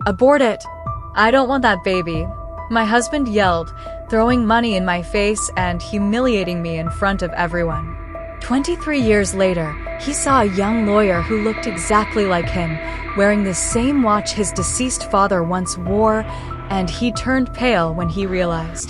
Abort it! I don't want that baby. My husband yelled, throwing money in my face and humiliating me in front of everyone. 23 years later, he saw a young lawyer who looked exactly like him, wearing the same watch his deceased father once wore, and he turned pale when he realized.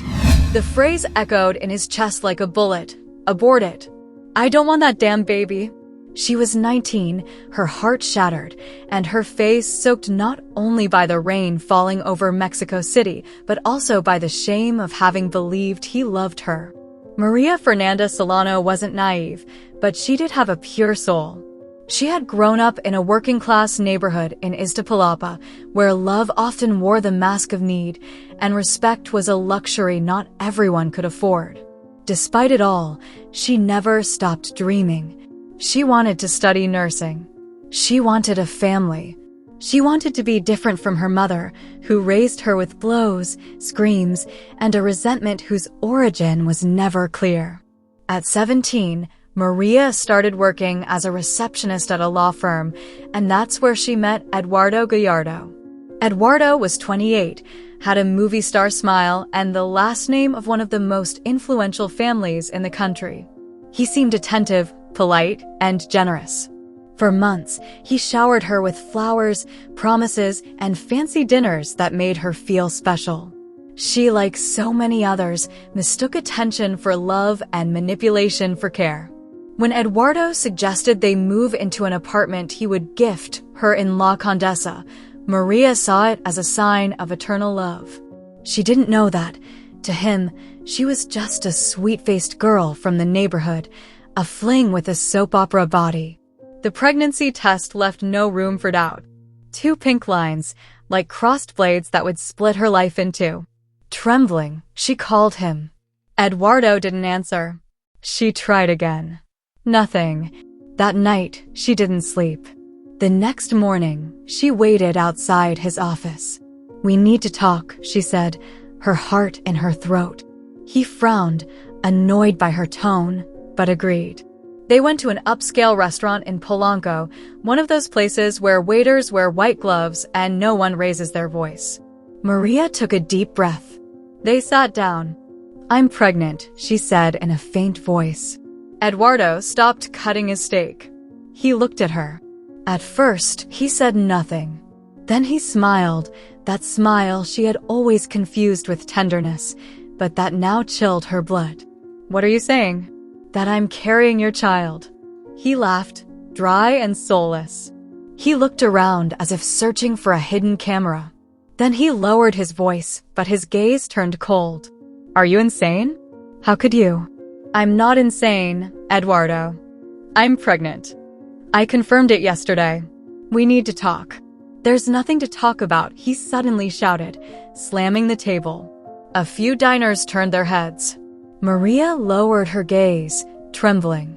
The phrase echoed in his chest like a bullet. Abort it. I don't want that damn baby. She was 19, her heart shattered, and her face soaked not only by the rain falling over Mexico City, but also by the shame of having believed he loved her. Maria Fernanda Solano wasn't naive, but she did have a pure soul. She had grown up in a working-class neighborhood in Iztapalapa, where love often wore the mask of need, and respect was a luxury not everyone could afford. Despite it all, she never stopped dreaming. She wanted to study nursing. She wanted a family. She wanted to be different from her mother, who raised her with blows, screams, and a resentment whose origin was never clear. At 17, Maria started working as a receptionist at a law firm, and that's where she met Eduardo Gallardo. Eduardo was 28, had a movie star smile, and the last name of one of the most influential families in the country. He seemed attentive, polite, and generous. For months, he showered her with flowers, promises, and fancy dinners that made her feel special. She, like so many others, mistook attention for love and manipulation for care. When Eduardo suggested they move into an apartment he would gift her in La Condesa, Maria saw it as a sign of eternal love. She didn't know that, to him, she was just a sweet-faced girl from the neighborhood, a fling with a soap opera body. The pregnancy test left no room for doubt. 2 pink lines, like crossed blades that would split her life in two. Trembling, she called him. Eduardo didn't answer. She tried again. Nothing. That night, she didn't sleep. The next morning, she waited outside his office. "We need to talk," she said, her heart in her throat. He frowned, annoyed by her tone, but agreed. They went to an upscale restaurant in Polanco, one of those places where waiters wear white gloves and no one raises their voice. Maria took a deep breath. They sat down. "I'm pregnant," she said in a faint voice. Eduardo stopped cutting his steak. He looked at her. At first, he said nothing. Then he smiled, that smile she had always confused with tenderness, but that now chilled her blood. "What are you saying?" "That I'm carrying your child." He laughed, dry and soulless. He looked around as if searching for a hidden camera. Then he lowered his voice, but his gaze turned cold. "Are you insane? How could you?" "I'm not insane, Eduardo. I'm pregnant. I confirmed it yesterday. We need to talk." "There's nothing to talk about," he suddenly shouted, slamming the table. A few diners turned their heads. Maria lowered her gaze, trembling.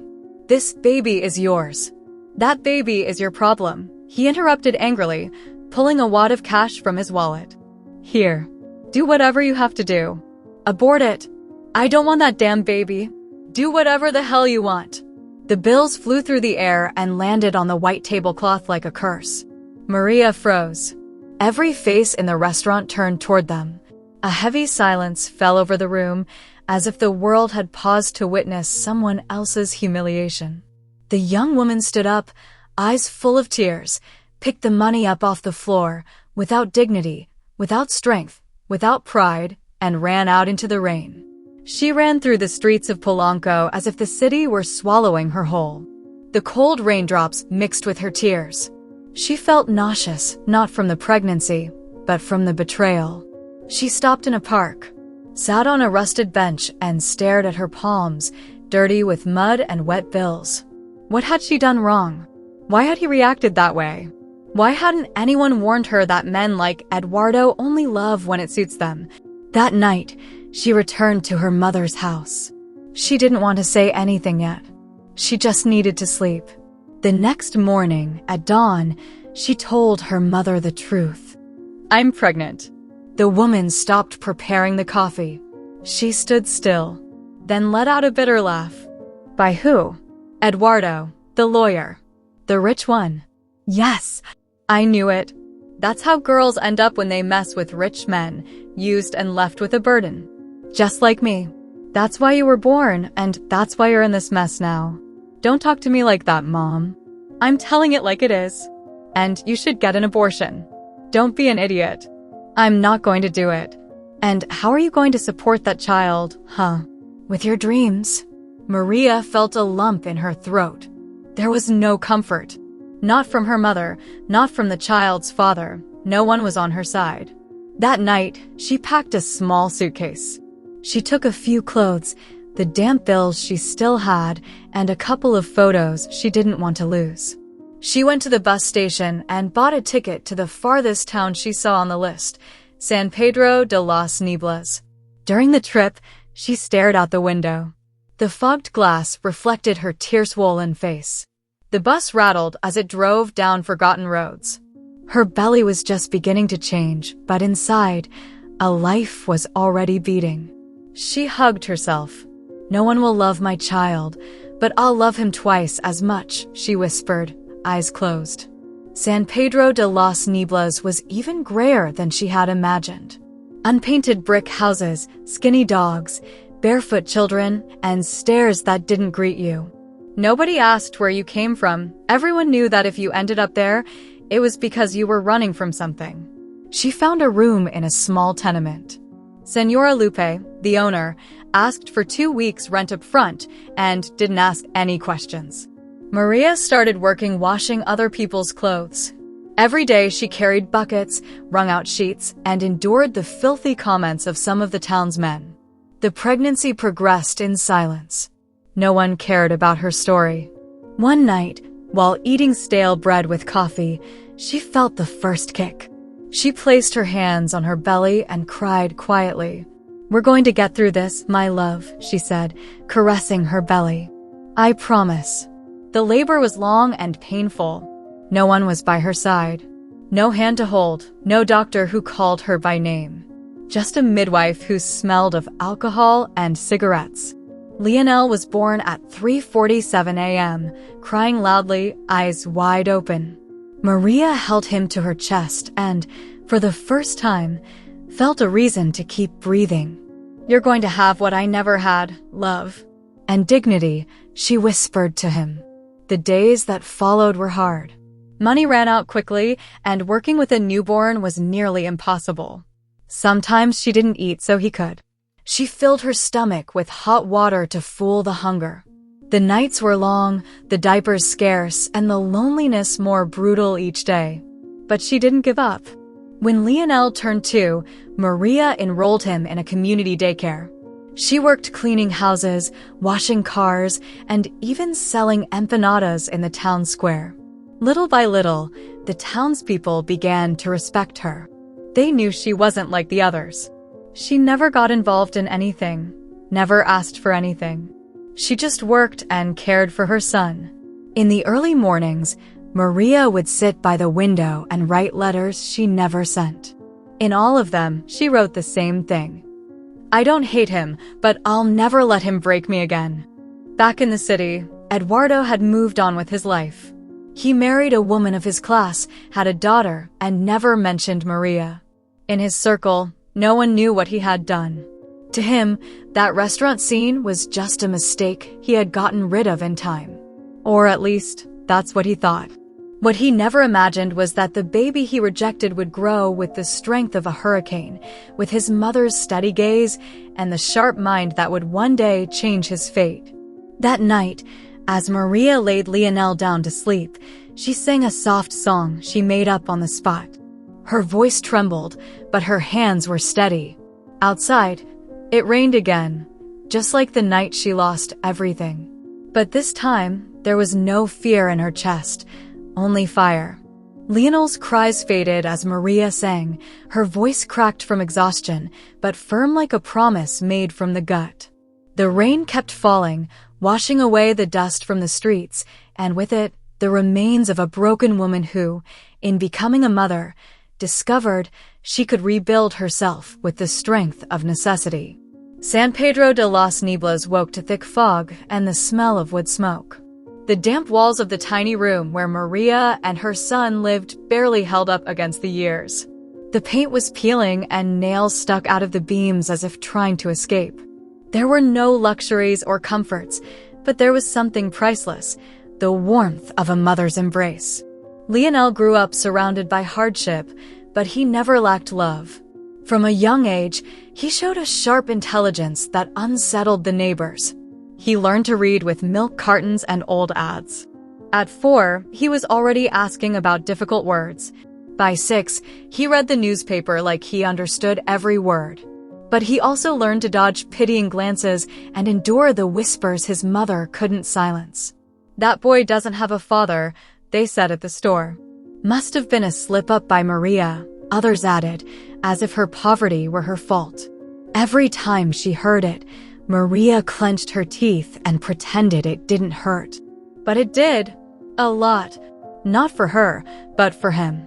"This baby is yours. That baby is your problem," he interrupted angrily, pulling a wad of cash from his wallet. "Here. Do whatever you have to do. Abort it. I don't want that damn baby. Do whatever the hell you want." The bills flew through the air and landed on the white tablecloth like a curse. Maria froze. Every face in the restaurant turned toward them. A heavy silence fell over the room, as if the world had paused to witness someone else's humiliation. The young woman stood up, eyes full of tears, picked the money up off the floor, without dignity, without strength, without pride, and ran out into the rain. She ran through the streets of Polanco as if the city were swallowing her whole. The cold raindrops mixed with her tears. She felt nauseous, not from the pregnancy, but from the betrayal. She stopped in a park, sat on a rusted bench, and stared at her palms, dirty with mud and wet bills. What had she done wrong? Why had he reacted that way? Why hadn't anyone warned her that men like Eduardo only love when it suits them? That night, she returned to her mother's house. She didn't want to say anything yet. She just needed to sleep. The next morning, at dawn, she told her mother the truth. "I'm pregnant." The woman stopped preparing the coffee. She stood still, then let out a bitter laugh. "By who?" "Eduardo, the lawyer. The rich one." "Yes, I knew it." That's how girls end up when they mess with rich men, used and left with a burden. Just like me. That's why you were born, and that's why you're in this mess now. Don't talk to me like that, Mom. I'm telling it like it is. And you should get an abortion. Don't be an idiot. I'm not going to do it. And how are you going to support that child, huh? With your dreams. Maria felt a lump in her throat. There was no comfort. Not from her mother, not from the child's father. No one was on her side. That night, she packed a small suitcase. She took a few clothes, the damp bills she still had, and a couple of photos she didn't want to lose. She went to the bus station and bought a ticket to the farthest town she saw on the list, San Pedro de las Nieblas. During the trip, she stared out the window. The fogged glass reflected her tear-swollen face. The bus rattled as it drove down forgotten roads. Her belly was just beginning to change, but inside, a life was already beating. She hugged herself. No one will love my child, but I'll love him twice as much, she whispered, eyes closed. San Pedro de las Nieblas was even grayer than she had imagined. Unpainted brick houses, skinny dogs, barefoot children, and stairs that didn't greet you. Nobody asked where you came from. Everyone knew that if you ended up there, it was because you were running from something. She found a room in a small tenement. Senora Lupe, the owner, asked for 2 weeks rent up front and didn't ask any questions. Maria started working washing other people's clothes. Every day she carried buckets, wrung out sheets, and endured the filthy comments of some of the town's men. The pregnancy progressed in silence. No one cared about her story. One night, while eating stale bread with coffee, she felt the first kick. She placed her hands on her belly and cried quietly. "We're going to get through this, my love," she said, caressing her belly. "I promise." The labor was long and painful. No one was by her side. No hand to hold, no doctor who called her by name. Just a midwife who smelled of alcohol and cigarettes. Lionel was born at 3:47 a.m., crying loudly, eyes wide open. Maria held him to her chest and, for the first time, felt a reason to keep breathing. "You're going to have what I never had, love." And dignity, she whispered to him. The days that followed were hard. Money ran out quickly, and working with a newborn was nearly impossible. Sometimes she didn't eat so he could. She filled her stomach with hot water to fool the hunger. The nights were long, the diapers scarce, and the loneliness more brutal each day. But she didn't give up. When Lionel turned 2, Maria enrolled him in a community daycare. She worked cleaning houses, washing cars, and even selling empanadas in the town square. Little by little, the townspeople began to respect her. They knew she wasn't like the others. She never got involved in anything, never asked for anything. She just worked and cared for her son. In the early mornings, Maria would sit by the window and write letters she never sent. In all of them, she wrote the same thing. "I don't hate him, but I'll never let him break me again." Back in the city, Eduardo had moved on with his life. He married a woman of his class, had a daughter, and never mentioned Maria. In his circle, no one knew what he had done. To him, that restaurant scene was just a mistake he had gotten rid of in time. Or at least, that's what he thought. What he never imagined was that the baby he rejected would grow with the strength of a hurricane, with his mother's steady gaze and the sharp mind that would one day change his fate. That night, as Maria laid Lionel down to sleep, she sang a soft song she made up on the spot. Her voice trembled, but her hands were steady. Outside, it rained again, just like the night she lost everything. But this time, there was no fear in her chest, only fire. Lionel's cries faded as Maria sang, her voice cracked from exhaustion, but firm like a promise made from the gut. The rain kept falling, washing away the dust from the streets, and with it, the remains of a broken woman who, in becoming a mother, discovered she could rebuild herself with the strength of necessity. San Pedro de las Nieblas woke to thick fog and the smell of wood smoke. The damp walls of the tiny room where Maria and her son lived barely held up against the years. The paint was peeling and nails stuck out of the beams as if trying to escape. There were no luxuries or comforts, but there was something priceless, the warmth of a mother's embrace. Lionel grew up surrounded by hardship, but he never lacked love. From a young age, he showed a sharp intelligence that unsettled the neighbors. He learned to read with milk cartons and old ads. At 4, he was already asking about difficult words. By 6, he read the newspaper like he understood every word. But he also learned to dodge pitying glances and endure the whispers his mother couldn't silence. "That boy doesn't have a father," they said at the store. "Must have been a slip-up by Maria," others added, as if her poverty were her fault. Every time she heard it, Maria clenched her teeth and pretended it didn't hurt. But it did. A lot. Not for her, but for him.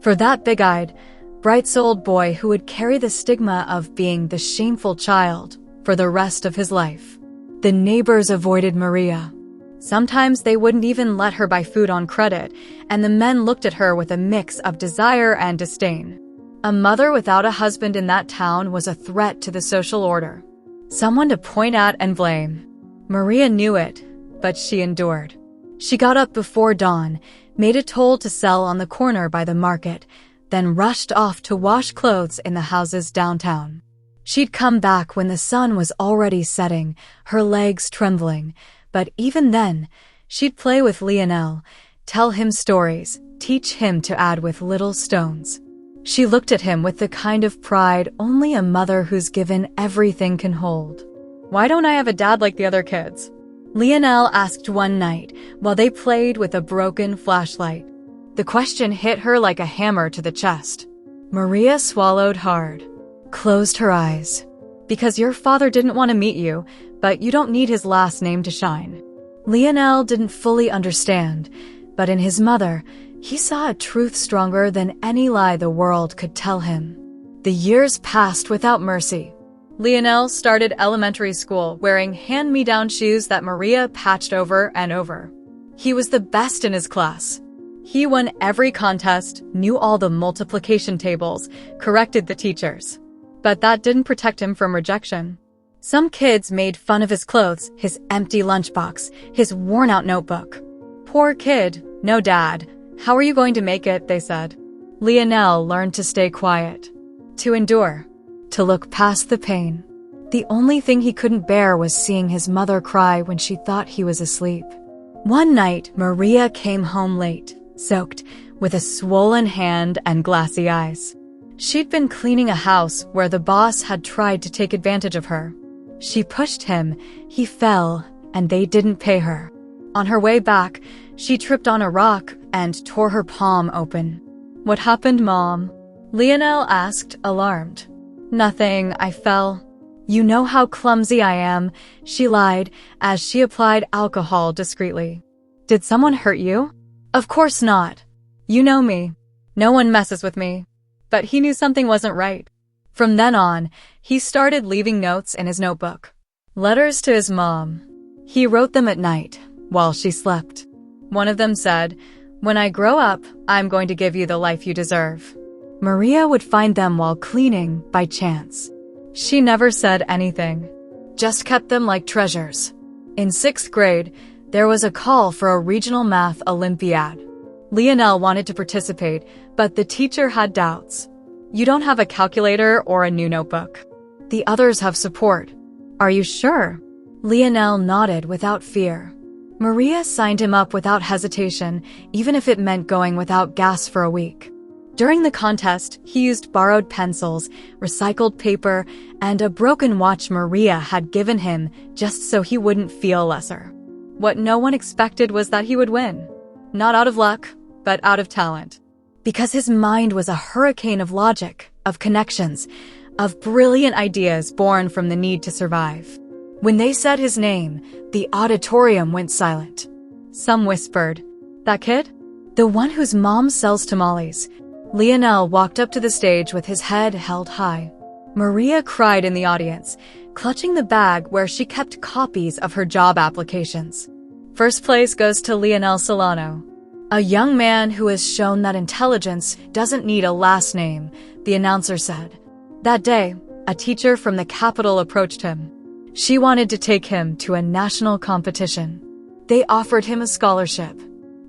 For that big-eyed, bright-souled boy who would carry the stigma of being the shameful child for the rest of his life. The neighbors avoided Maria. Sometimes they wouldn't even let her buy food on credit, and the men looked at her with a mix of desire and disdain. A mother without a husband in that town was a threat to the social order. Someone to point at and blame. Maria knew it, but she endured. She got up before dawn, made a toll to sell on the corner by the market, then rushed off to wash clothes in the houses downtown. She'd come back when the sun was already setting, her legs trembling, but even then, she'd play with Lionel, tell him stories, teach him to add with little stones. She looked at him with the kind of pride only a mother who's given everything can hold. "Why don't I have a dad like the other kids?" Lionel asked one night while they played with a broken flashlight. The question hit her like a hammer to the chest. Maria swallowed hard, closed her eyes. "Because your father didn't want to meet you, but you don't need his last name to shine." Lionel didn't fully understand, but in his mother, he saw a truth stronger than any lie the world could tell him. The years passed without mercy. Lionel started elementary school wearing hand-me-down shoes that Maria patched over and over. He was the best in his class. He won every contest, knew all the multiplication tables, corrected the teachers. But that didn't protect him from rejection. Some kids made fun of his clothes, his empty lunchbox, his worn-out notebook. "Poor kid, no dad. How are you going to make it?" they said. Lionel learned to stay quiet, to endure, to look past the pain. The only thing he couldn't bear was seeing his mother cry when she thought he was asleep. One night, Maria came home late, soaked, with a swollen hand and glassy eyes. She'd been cleaning a house where the boss had tried to take advantage of her. She pushed him, he fell, and they didn't pay her. On her way back, she tripped on a rock and tore her palm open. "What happened, Mom?" Lionel asked, alarmed. "Nothing, I fell." "You know how clumsy I am," she lied as she applied alcohol discreetly. "Did someone hurt you?" "Of course not. You know me. No one messes with me." But he knew something wasn't right. From then on, he started leaving notes in his notebook. Letters to his mom. He wrote them at night, while she slept. One of them said, "When I grow up, I'm going to give you the life you deserve." Maria would find them while cleaning by chance. She never said anything, just kept them like treasures. In 6th grade, there was a call for a regional math Olympiad. Lionel wanted to participate, but the teacher had doubts. "You don't have a calculator or a new notebook. The others have support." "Are you sure?" Lionel nodded without fear. Maria signed him up without hesitation, even if it meant going without gas for a week. During the contest, he used borrowed pencils, recycled paper, and a broken watch Maria had given him just so he wouldn't feel lesser. What no one expected was that he would win. Not out of luck, but out of talent. Because his mind was a hurricane of logic, of connections, of brilliant ideas born from the need to survive. When they said his name, the auditorium went silent. Some whispered, "That kid? The one whose mom sells tamales." Lionel walked up to the stage with his head held high. Maria cried in the audience, clutching the bag where she kept copies of her job applications. First place goes to Lionel Solano, a young man who has shown that intelligence doesn't need a last name, the announcer said. That day, a teacher from the capital approached him. She wanted to take him to a national competition. They offered him a scholarship.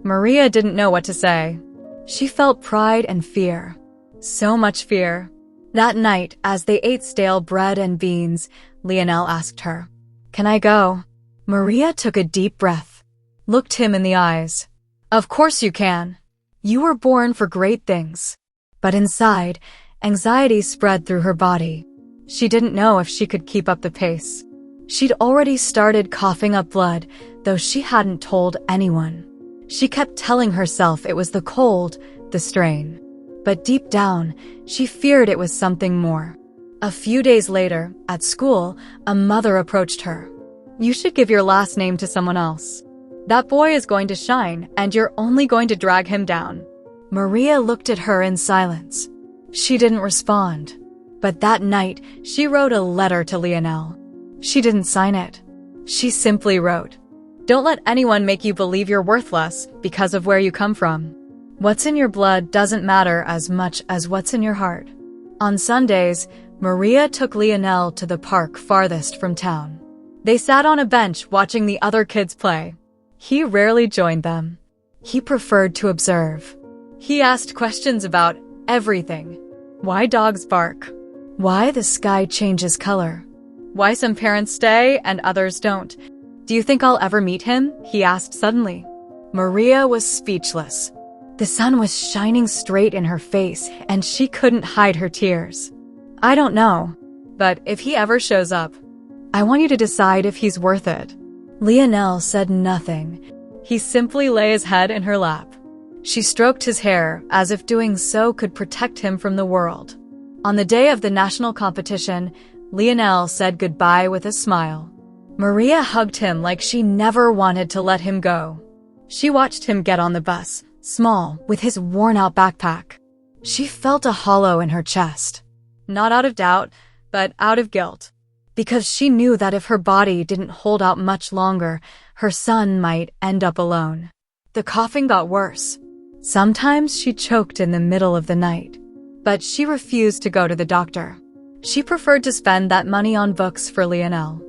Maria didn't know what to say. She felt pride and fear. So much fear. That night, as they ate stale bread and beans, Lionel asked her, "Can I go?" Maria took a deep breath, looked him in the eyes. "Of course you can. You were born for great things." But inside, anxiety spread through her body. She didn't know if she could keep up the pace. She'd already started coughing up blood, though she hadn't told anyone. She kept telling herself it was the cold, the strain. But deep down, she feared it was something more. A few days later, at school, a mother approached her. "You should give your last name to someone else. That boy is going to shine, and you're only going to drag him down." Maria looked at her in silence. She didn't respond. But that night, she wrote a letter to Lionel. She didn't sign it. She simply wrote, "Don't let anyone make you believe you're worthless because of where you come from. What's in your blood doesn't matter as much as what's in your heart." On Sundays, Maria took Lionel to the park farthest from town. They sat on a bench watching the other kids play. He rarely joined them. He preferred to observe. He asked questions about everything. Why dogs bark? Why the sky changes color? Why some parents stay and others don't? "Do you think I'll ever meet him?" he asked suddenly. Maria was speechless. The sun was shining straight in her face, and she couldn't hide her tears. "I don't know. But if he ever shows up, I want you to decide if he's worth it." Lionel said nothing. He simply lay his head in her lap. She stroked his hair as if doing so could protect him from the world. On the day of the national competition, Lionel said goodbye with a smile. Maria hugged him like she never wanted to let him go. She watched him get on the bus, small, with his worn-out backpack. She felt a hollow in her chest. Not out of doubt, but out of guilt. Because she knew that if her body didn't hold out much longer, her son might end up alone. The coughing got worse. Sometimes she choked in the middle of the night. But she refused to go to the doctor. She preferred to spend that money on books for Lionel.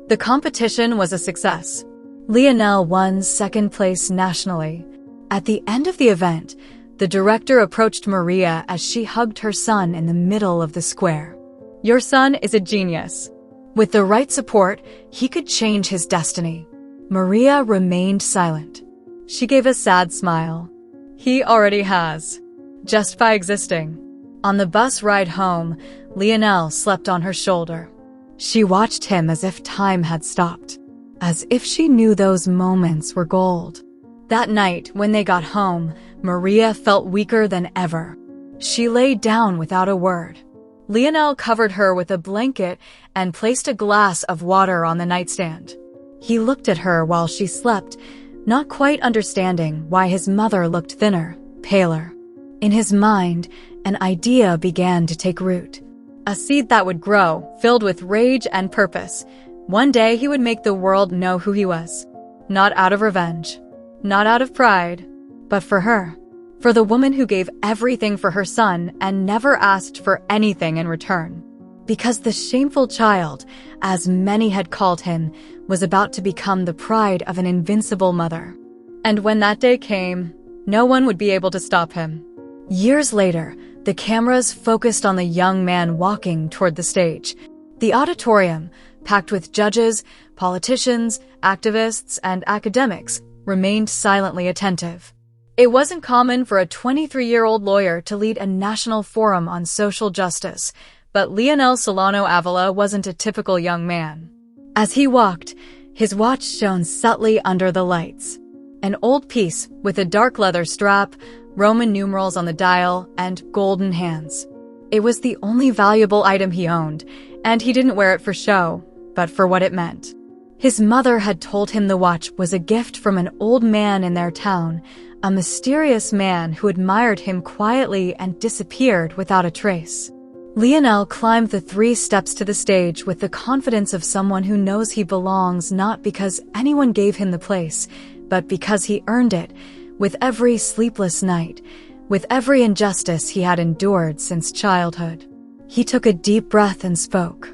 The competition was a success. Lionel won second place nationally. At the end of the event, the director approached Maria as she hugged her son in the middle of the square. "Your son is a genius. With the right support, he could change his destiny." Maria remained silent. She gave a sad smile. "He already has, just by existing." On the bus ride home, Lionel slept on her shoulder. She watched him as if time had stopped, as if she knew those moments were gold. That night, when they got home, Maria felt weaker than ever. She lay down without a word. Lionel covered her with a blanket and placed a glass of water on the nightstand. He looked at her while she slept, not quite understanding why his mother looked thinner, paler. In his mind, an idea began to take root. A seed that would grow, filled with rage and purpose. One day he would make the world know who he was. Not out of revenge, not out of pride, but for her. For the woman who gave everything for her son and never asked for anything in return. Because the shameful child, as many had called him, was about to become the pride of an invincible mother. And when that day came, no one would be able to stop him. Years later, the cameras focused on the young man walking toward the stage. The auditorium, packed with judges, politicians, activists, and academics, remained silently attentive. It wasn't common for a 23-year-old lawyer to lead a national forum on social justice, but Lionel Solano Avila wasn't a typical young man. As he walked, his watch shone subtly under the lights. An old piece with a dark leather strap, Roman numerals on the dial, and golden hands. It was the only valuable item he owned, and he didn't wear it for show, but for what it meant. His mother had told him the watch was a gift from an old man in their town, a mysterious man who admired him quietly and disappeared without a trace. Lionel climbed the 3 steps to the stage with the confidence of someone who knows he belongs not because anyone gave him the place, but because he earned it, with every sleepless night, with every injustice he had endured since childhood. He took a deep breath and spoke.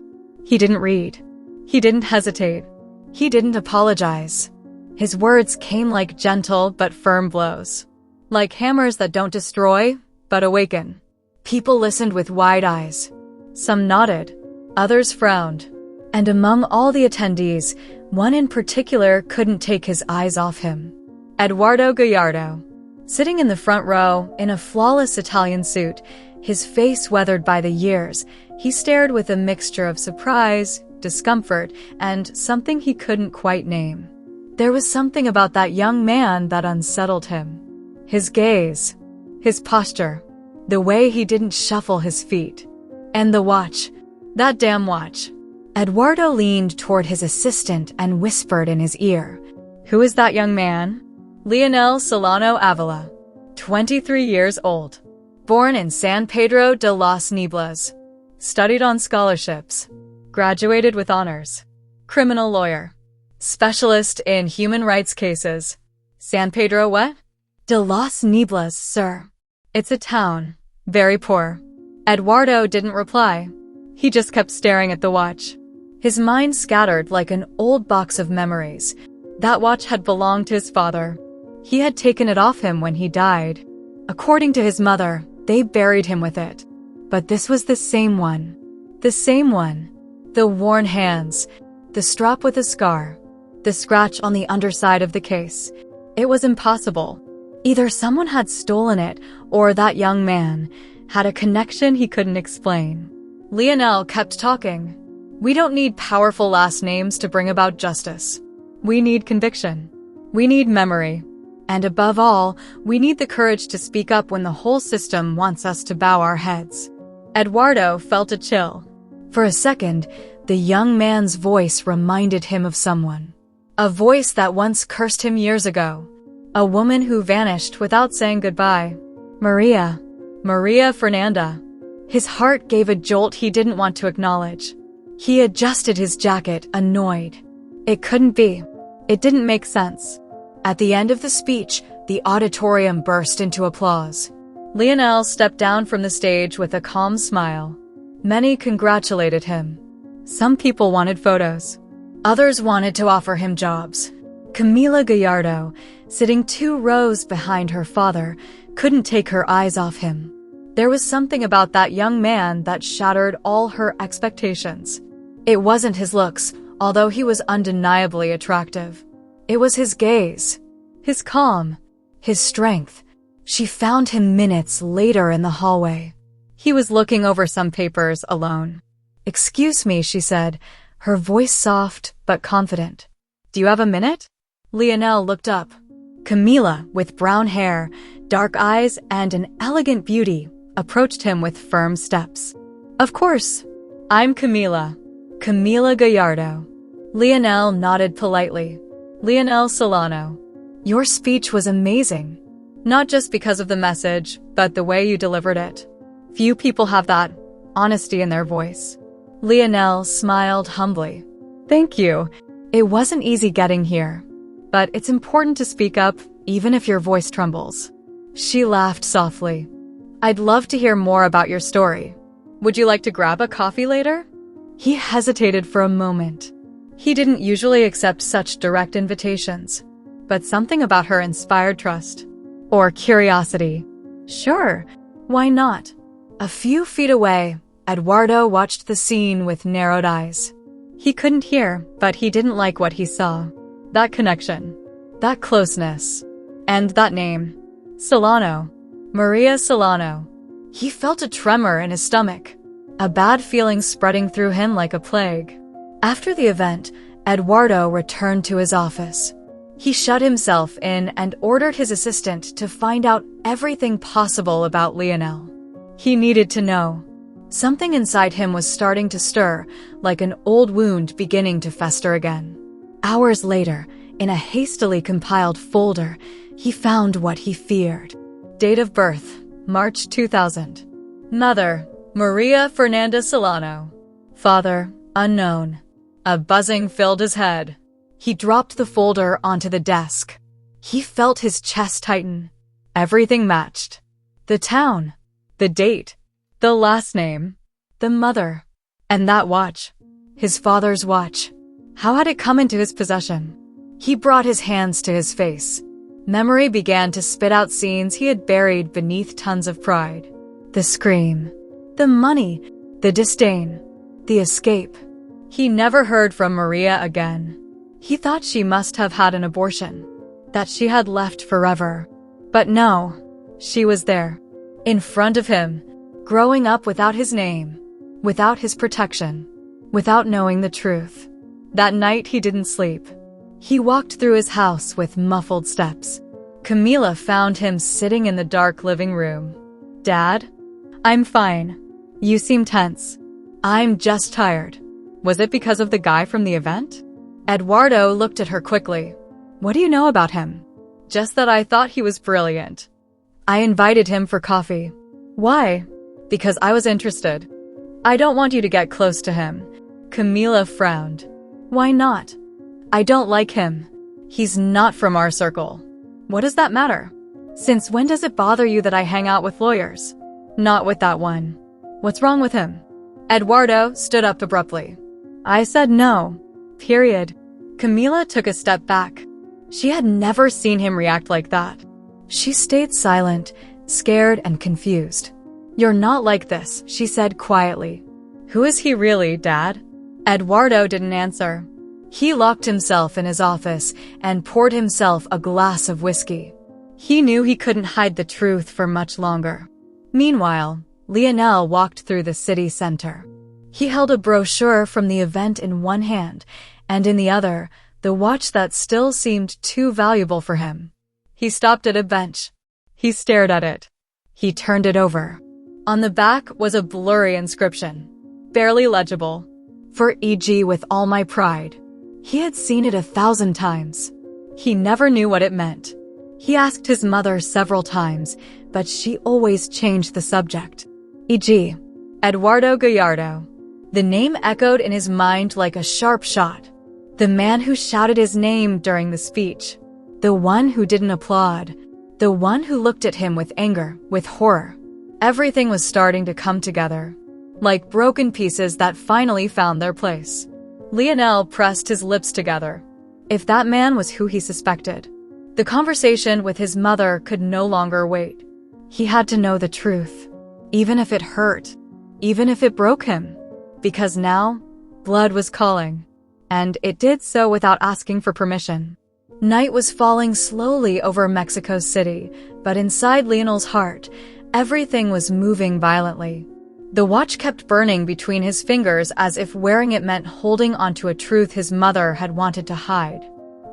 He didn't read. He didn't hesitate. He didn't apologize. His words came like gentle but firm blows, like hammers that don't destroy, but awaken. People listened with wide eyes. Some nodded, others frowned. And among all the attendees, one in particular couldn't take his eyes off him. Eduardo Gallardo. Sitting in the front row, in a flawless Italian suit, his face weathered by the years, he stared with a mixture of surprise, discomfort, and something he couldn't quite name. There was something about that young man that unsettled him. His gaze, his posture, the way he didn't shuffle his feet. And the watch. That damn watch. Eduardo leaned toward his assistant and whispered in his ear. Who is that young man? Leonel Solano Avila, 23 years old. Born in San Pedro de los Nieblas. Studied on scholarships. Graduated with honors. Criminal lawyer. Specialist in human rights cases. San Pedro what? De los Nieblas, sir. It's a town. Very poor. Eduardo didn't reply. He just kept staring at the watch. His mind scattered like an old box of memories. That watch had belonged to his father. He had taken it off him when he died. According to his mother, they buried him with it. But this was the same one. The same one. The worn hands. The strap with a scar. The scratch on the underside of the case. It was impossible. Either someone had stolen it, or that young man had a connection he couldn't explain. Leonel kept talking. We don't need powerful last names to bring about justice. We need conviction. We need memory. And above all, we need the courage to speak up when the whole system wants us to bow our heads. Eduardo felt a chill. For a second, the young man's voice reminded him of someone. A voice that once cursed him years ago. A woman who vanished without saying goodbye. Maria Fernanda. His heart gave a jolt he didn't want to acknowledge. He adjusted his jacket, annoyed. It couldn't be. It didn't make sense. At the end of the speech, the auditorium burst into applause. Leonel stepped down from the stage with a calm smile. Many congratulated him. Some people wanted photos. Others wanted to offer him jobs. Camila Gallardo, sitting 2 rows behind her father, couldn't take her eyes off him. There was something about that young man that shattered all her expectations. It wasn't his looks, although he was undeniably attractive. It was his gaze, his calm, his strength. She found him minutes later in the hallway. He was looking over some papers alone. Excuse me, she said, her voice soft but confident. Do you have a minute? Leonel looked up. Camila, with brown hair, dark eyes, and an elegant beauty, approached him with firm steps. Of course. I'm Camila Gallardo. Leonel nodded politely. Leonel Solano. Your speech was amazing. Not just because of the message, but the way you delivered it. Few people have that honesty in their voice. Leonel smiled humbly. Thank you. It wasn't easy getting here. But it's important to speak up, even if your voice trembles. She laughed softly. I'd love to hear more about your story. Would you like to grab a coffee later? He hesitated for a moment. He didn't usually accept such direct invitations, but something about her inspired trust. Or curiosity. Sure, why not? A few feet away, Eduardo watched the scene with narrowed eyes. He couldn't hear, but he didn't like what he saw. That connection, that closeness, and that name. Solano. Maria Solano. He felt a tremor in his stomach, a bad feeling spreading through him like a plague. After the event, Eduardo returned to his office. He shut himself in and ordered his assistant to find out everything possible about Leonel. He needed to know. Something inside him was starting to stir, like an old wound beginning to fester again. Hours later, in a hastily compiled folder, he found what he feared. Date of birth, March 2000. Mother, Maria Fernanda Solano. Father, unknown. A buzzing filled his head. He dropped the folder onto the desk. He felt his chest tighten. Everything matched. The town, the date, the last name, the mother, and that watch. His father's watch. How had it come into his possession? He brought his hands to his face. Memory began to spit out scenes he had buried beneath tons of pride. The scream, the money, the disdain, the escape. He never heard from Maria again. He thought she must have had an abortion, that she had left forever. But no, she was there, in front of him, growing up without his name, without his protection, without knowing the truth. That night he didn't sleep. He walked through his house with muffled steps. Camila found him sitting in the dark living room. "Dad? I'm fine. You seem tense. I'm just tired." Was it because of the guy from the event? Eduardo looked at her quickly. "What do you know about him?" "Just that I thought he was brilliant. I invited him for coffee." "Why?" "Because I was interested." "I don't want you to get close to him." Camila frowned. "Why not?" "I don't like him. He's not from our circle." "What does that matter? Since when does it bother you that I hang out with lawyers?" "Not with that one." "What's wrong with him?" Eduardo stood up abruptly. "I said no. Period." Camila took a step back. She had never seen him react like that. She stayed silent, scared and confused. "You're not like this," she said quietly. "Who is he really, Dad?" Eduardo didn't answer. He locked himself in his office and poured himself a glass of whiskey. He knew he couldn't hide the truth for much longer. Meanwhile, Lionel walked through the city center. He held a brochure from the event in one hand, and in the other, the watch that still seemed too valuable for him. He stopped at a bench. He stared at it. He turned it over. On the back was a blurry inscription, barely legible. "For E.G. with all my pride." He had seen it 1,000 times. He never knew what it meant. He asked his mother several times, but she always changed the subject. E.G. Eduardo Gallardo. The name echoed in his mind like a sharp shot. The man who shouted his name during the speech. The one who didn't applaud. The one who looked at him with anger, with horror. Everything was starting to come together, like broken pieces that finally found their place. Lionel pressed his lips together. If that man was who he suspected, the conversation with his mother could no longer wait. He had to know the truth, even if it hurt, even if it broke him, because now, blood was calling, and it did so without asking for permission. Night was falling slowly over Mexico City, but inside Lionel's heart, everything was moving violently. The watch kept burning between his fingers as if wearing it meant holding onto a truth his mother had wanted to hide.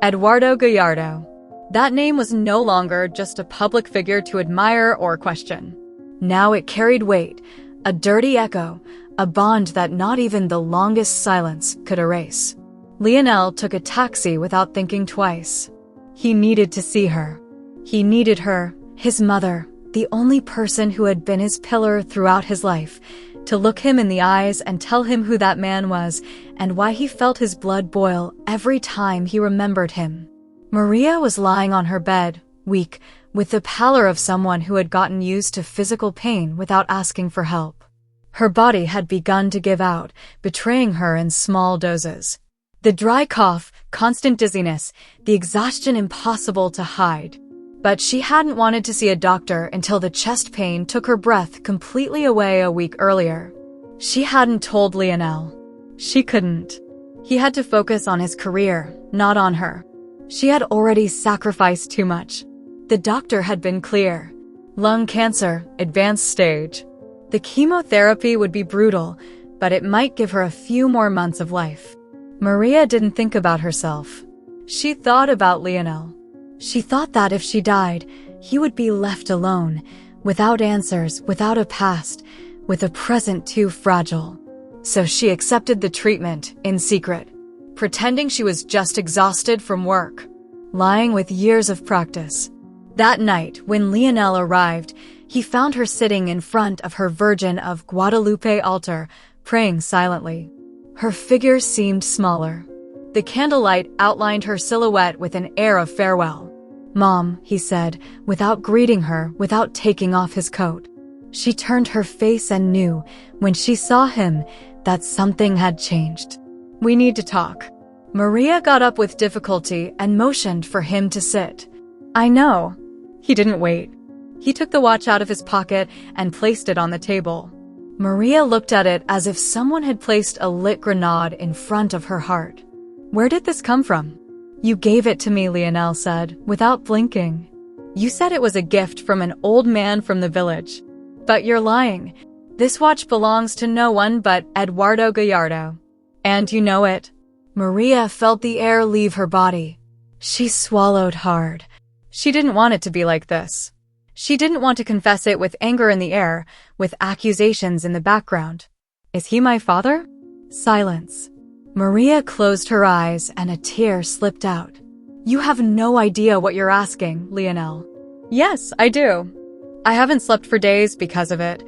Eduardo Gallardo. That name was no longer just a public figure to admire or question. Now it carried weight, a dirty echo, a bond that not even the longest silence could erase. Lionel took a taxi without thinking twice. He needed to see her. He needed her, his mother, the only person who had been his pillar throughout his life, to look him in the eyes and tell him who that man was and why he felt his blood boil every time he remembered him. Maria was lying on her bed, weak, with the pallor of someone who had gotten used to physical pain without asking for help. Her body had begun to give out, betraying her in small doses. The dry cough, constant dizziness, the exhaustion impossible to hide. But she hadn't wanted to see a doctor until the chest pain took her breath completely away a week earlier. She hadn't told Lionel. She couldn't. He had to focus on his career, not on her. She had already sacrificed too much. The doctor had been clear. Lung cancer, advanced stage. The chemotherapy would be brutal, but it might give her a few more months of life. Maria didn't think about herself. She thought about Lionel. She thought that if she died, he would be left alone, without answers, without a past, with a present too fragile. So she accepted the treatment in secret, pretending she was just exhausted from work, lying with years of practice. That night, when Lionel arrived, he found her sitting in front of her Virgin of Guadalupe altar, praying silently. Her figure seemed smaller. The candlelight outlined her silhouette with an air of farewell. "Mom," he said, without greeting her, without taking off his coat. She turned her face and knew, when she saw him, that something had changed. "We need to talk." Maria got up with difficulty and motioned for him to sit. "I know." He didn't wait. He took the watch out of his pocket and placed it on the table. Maria looked at it as if someone had placed a lit grenade in front of her heart. "Where did this come from?" "You gave it to me," Lionel said, without blinking. "You said it was a gift from an old man from the village. But you're lying. This watch belongs to no one but Eduardo Gallardo. And you know it." Maria felt the air leave her body. She swallowed hard. She didn't want it to be like this. She didn't want to confess it with anger in the air, with accusations in the background. "Is he my father?" Silence. Maria closed her eyes and a tear slipped out. "You have no idea what you're asking, Lionel." "Yes, I do. I haven't slept for days because of it.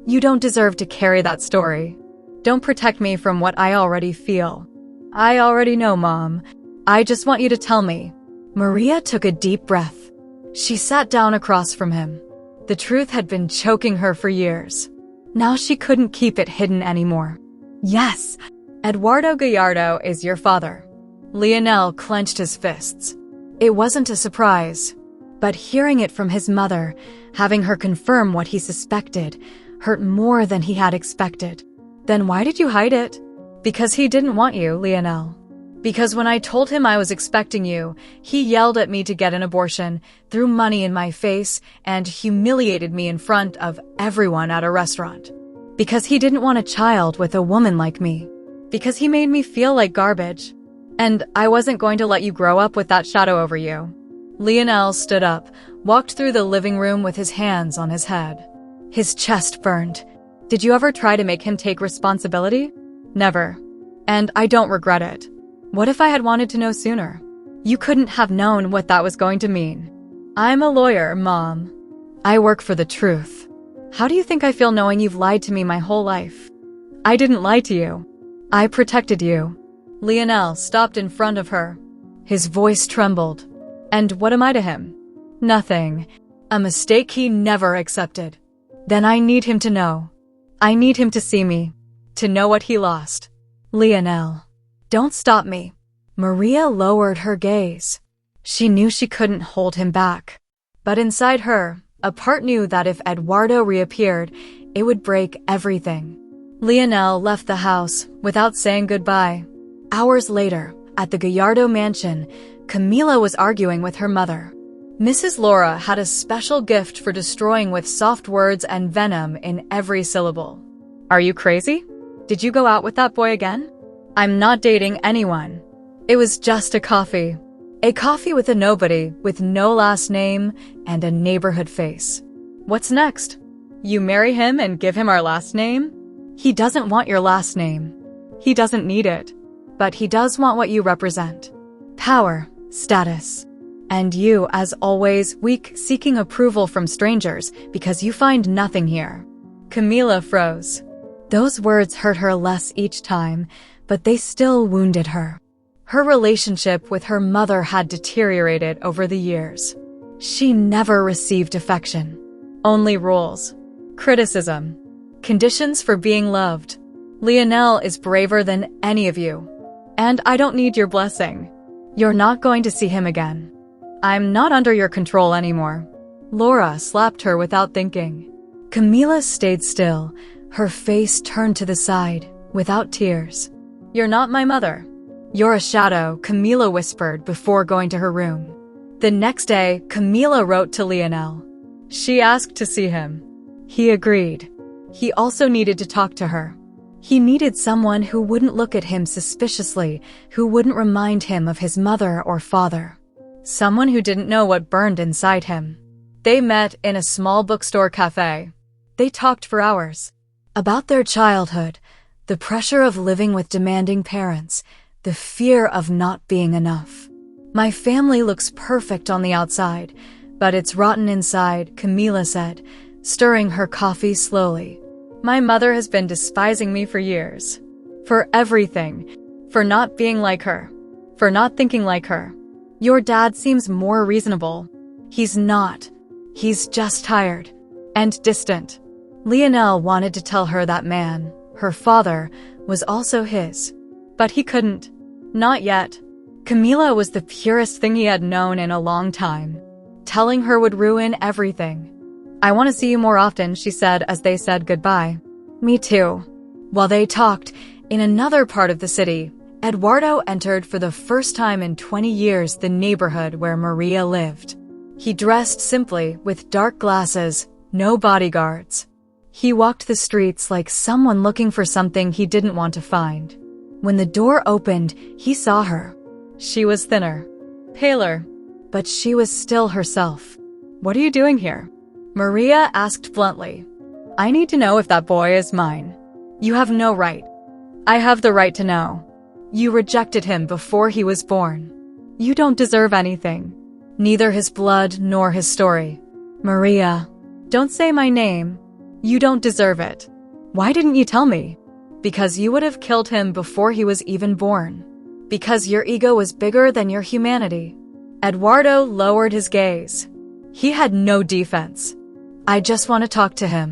You don't deserve to carry that story. Don't protect me from what I already feel." "I already know, Mom. I just want you to tell me." Maria took a deep breath. She sat down across from him. The truth had been choking her for years. Now she couldn't keep it hidden anymore. "Yes, Eduardo Gallardo is your father." Lionel clenched his fists. It wasn't a surprise, but hearing it from his mother, having her confirm what he suspected, hurt more than he had expected. "Then why did you hide it?" "Because he didn't want you, Lionel. Because when I told him I was expecting you, he yelled at me to get an abortion, threw money in my face, and humiliated me in front of everyone at a restaurant. Because he didn't want a child with a woman like me. Because he made me feel like garbage. And I wasn't going to let you grow up with that shadow over you." Lionel stood up, walked through the living room with his hands on his head. His chest burned. "Did you ever try to make him take responsibility?" "Never. And I don't regret it. What if I had wanted to know sooner? You couldn't have known what that was going to mean. I'm a lawyer, Mom. I work for the truth. How do you think I feel knowing you've lied to me my whole life?" "I didn't lie to you. I protected you." Lionel stopped in front of her. His voice trembled. "And what am I to him?" "Nothing. A mistake he never accepted." "Then I need him to know. I need him to see me. To know what he lost." "Lionel, don't stop me." Maria lowered her gaze. She knew she couldn't hold him back. But inside her, a part knew that if Eduardo reappeared, it would break everything. Lionel left the house without saying goodbye. Hours later, at the Gallardo mansion, Camila was arguing with her mother. Mrs. Laura had a special gift for destroying with soft words and venom in every syllable. "Are you crazy? Did you go out with that boy again?" "I'm not dating anyone. It was just a coffee. A coffee with a nobody, with no last name and a neighborhood face." "What's next? You marry him and give him our last name?" "He doesn't want your last name. He doesn't need it. But he does want what you represent. Power, status. And you, as always, weak, seeking approval from strangers because you find nothing here." Camila froze. Those words hurt her less each time, but they still wounded her. Her relationship with her mother had deteriorated over the years. She never received affection. Only rules. Criticism. Conditions for being loved. Lionel is braver than any of you. And I don't need your blessing. You're not going to see him again. I'm not under your control anymore. Laura slapped her without thinking. Camila stayed still, her face turned to the side, without tears. "You're not my mother. You're a shadow," Camila whispered before going to her room. The next day, Camila wrote to Lionel. She asked to see him. He agreed. He also needed to talk to her. He needed someone who wouldn't look at him suspiciously, who wouldn't remind him of his mother or father. Someone who didn't know what burned inside him. They met in a small bookstore cafe. They talked for hours. About their childhood, the pressure of living with demanding parents, the fear of not being enough. "My family looks perfect on the outside, but it's rotten inside," Camila said, stirring her coffee slowly. "My mother has been despising me for years. For everything. For not being like her. For not thinking like her. Your dad seems more reasonable." He's not. He's just tired. And distant. Lionel wanted to tell her that man, her father, was also his. But he couldn't. Not yet. Camila was the purest thing he had known in a long time. Telling her would ruin everything. "I want to see you more often," she said as they said goodbye. "Me too." While they talked, in another part of the city, Eduardo entered for the first time in 20 years the neighborhood where Maria lived. He dressed simply, with dark glasses, no bodyguards. He walked the streets like someone looking for something he didn't want to find. When the door opened, he saw her. She was thinner, paler, but she was still herself. "What are you doing here?" Maria asked bluntly. "I need to know if that boy is mine." "You have no right." "I have the right to know. You rejected him before he was born. You don't deserve anything. Neither his blood nor his story." "Maria, don't say my name. You don't deserve it." "Why didn't you tell me?" "Because you would have killed him before he was even born. Because your ego was bigger than your humanity." Eduardo lowered his gaze. He had no defense. "I just want to talk to him."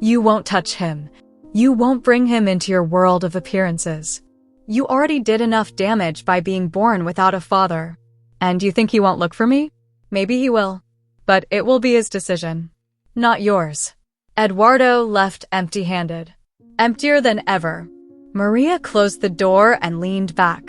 "You won't touch him. You won't bring him into your world of appearances. You already did enough damage by being born without a father. And you think he won't look for me? Maybe he will. But it will be his decision. Not yours." Eduardo left empty-handed. Emptier than ever. Maria closed the door and leaned back.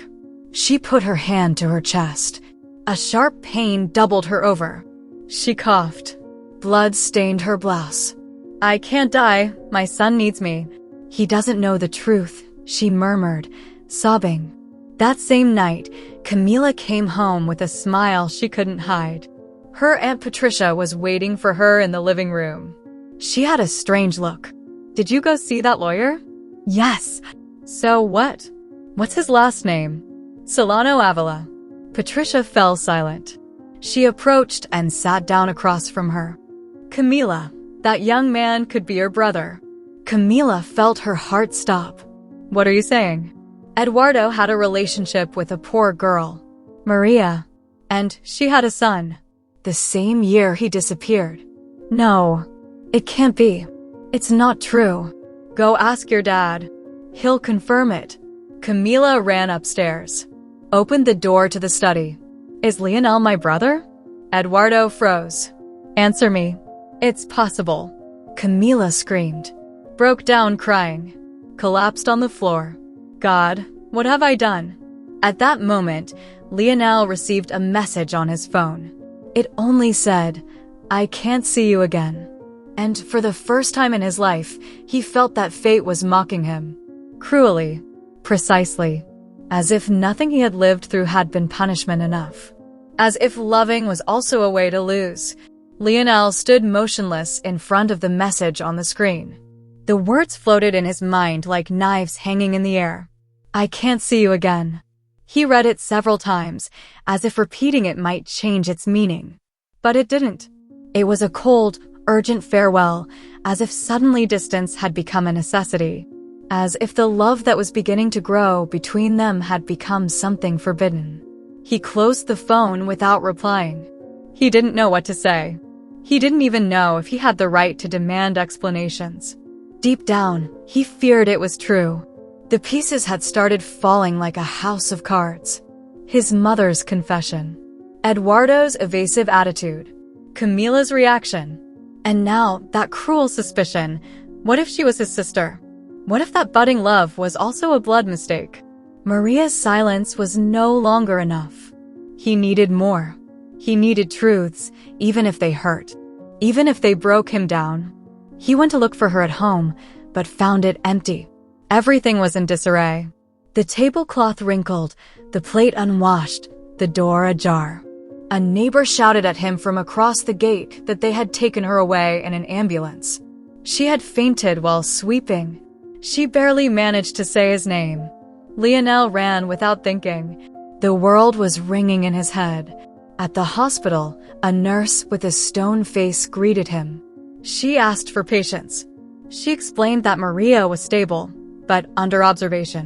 She put her hand to her chest. A sharp pain doubled her over. She coughed. Blood stained her blouse. "I can't die. My son needs me." "He doesn't know the truth," she murmured, sobbing. That same night, Camila came home with a smile she couldn't hide. Her Aunt Patricia was waiting for her in the living room. She had a strange look. "Did you go see that lawyer?" "Yes." "So what? What's his last name?" "Solano Avila." Patricia fell silent. She approached and sat down across from her. "Camila, that young man could be your brother." Camila felt her heart stop. "What are you saying?" "Eduardo had a relationship with a poor girl, Maria, and she had a son. The same year he disappeared." "No, it can't be. It's not true." "Go ask your dad. He'll confirm it." Camila ran upstairs, opened the door to the study. "Is Lionel my brother?" Eduardo froze. "Answer me." "It's possible." Camila screamed, broke down crying, collapsed on the floor. "God, what have I done?" At that moment, Lionel received a message on his phone. It only said, "I can't see you again." And for the first time in his life, he felt that fate was mocking him. Cruelly. Precisely. As if nothing he had lived through had been punishment enough. As if loving was also a way to lose. Lionel stood motionless in front of the message on the screen. The words floated in his mind like knives hanging in the air. "I can't see you again." He read it several times, as if repeating it might change its meaning. But it didn't. It was a cold, urgent farewell, as if suddenly distance had become a necessity. As if the love that was beginning to grow between them had become something forbidden. He closed the phone without replying. He didn't know what to say. He didn't even know if he had the right to demand explanations. Deep down, he feared it was true. The pieces had started falling like a house of cards. His mother's confession. Eduardo's evasive attitude. Camila's reaction. And now, that cruel suspicion. What if she was his sister? What if that budding love was also a blood mistake? Maria's silence was no longer enough. He needed more. He needed truths, even if they hurt. Even if they broke him down. He went to look for her at home, but found it empty. Everything was in disarray. The tablecloth wrinkled, the plate unwashed, the door ajar. A neighbor shouted at him from across the gate that they had taken her away in an ambulance. She had fainted while sweeping. She barely managed to say his name. Lionel ran without thinking. The world was ringing in his head. At the hospital, a nurse with a stone face greeted him. She asked for patience. She explained that Maria was stable, but under observation.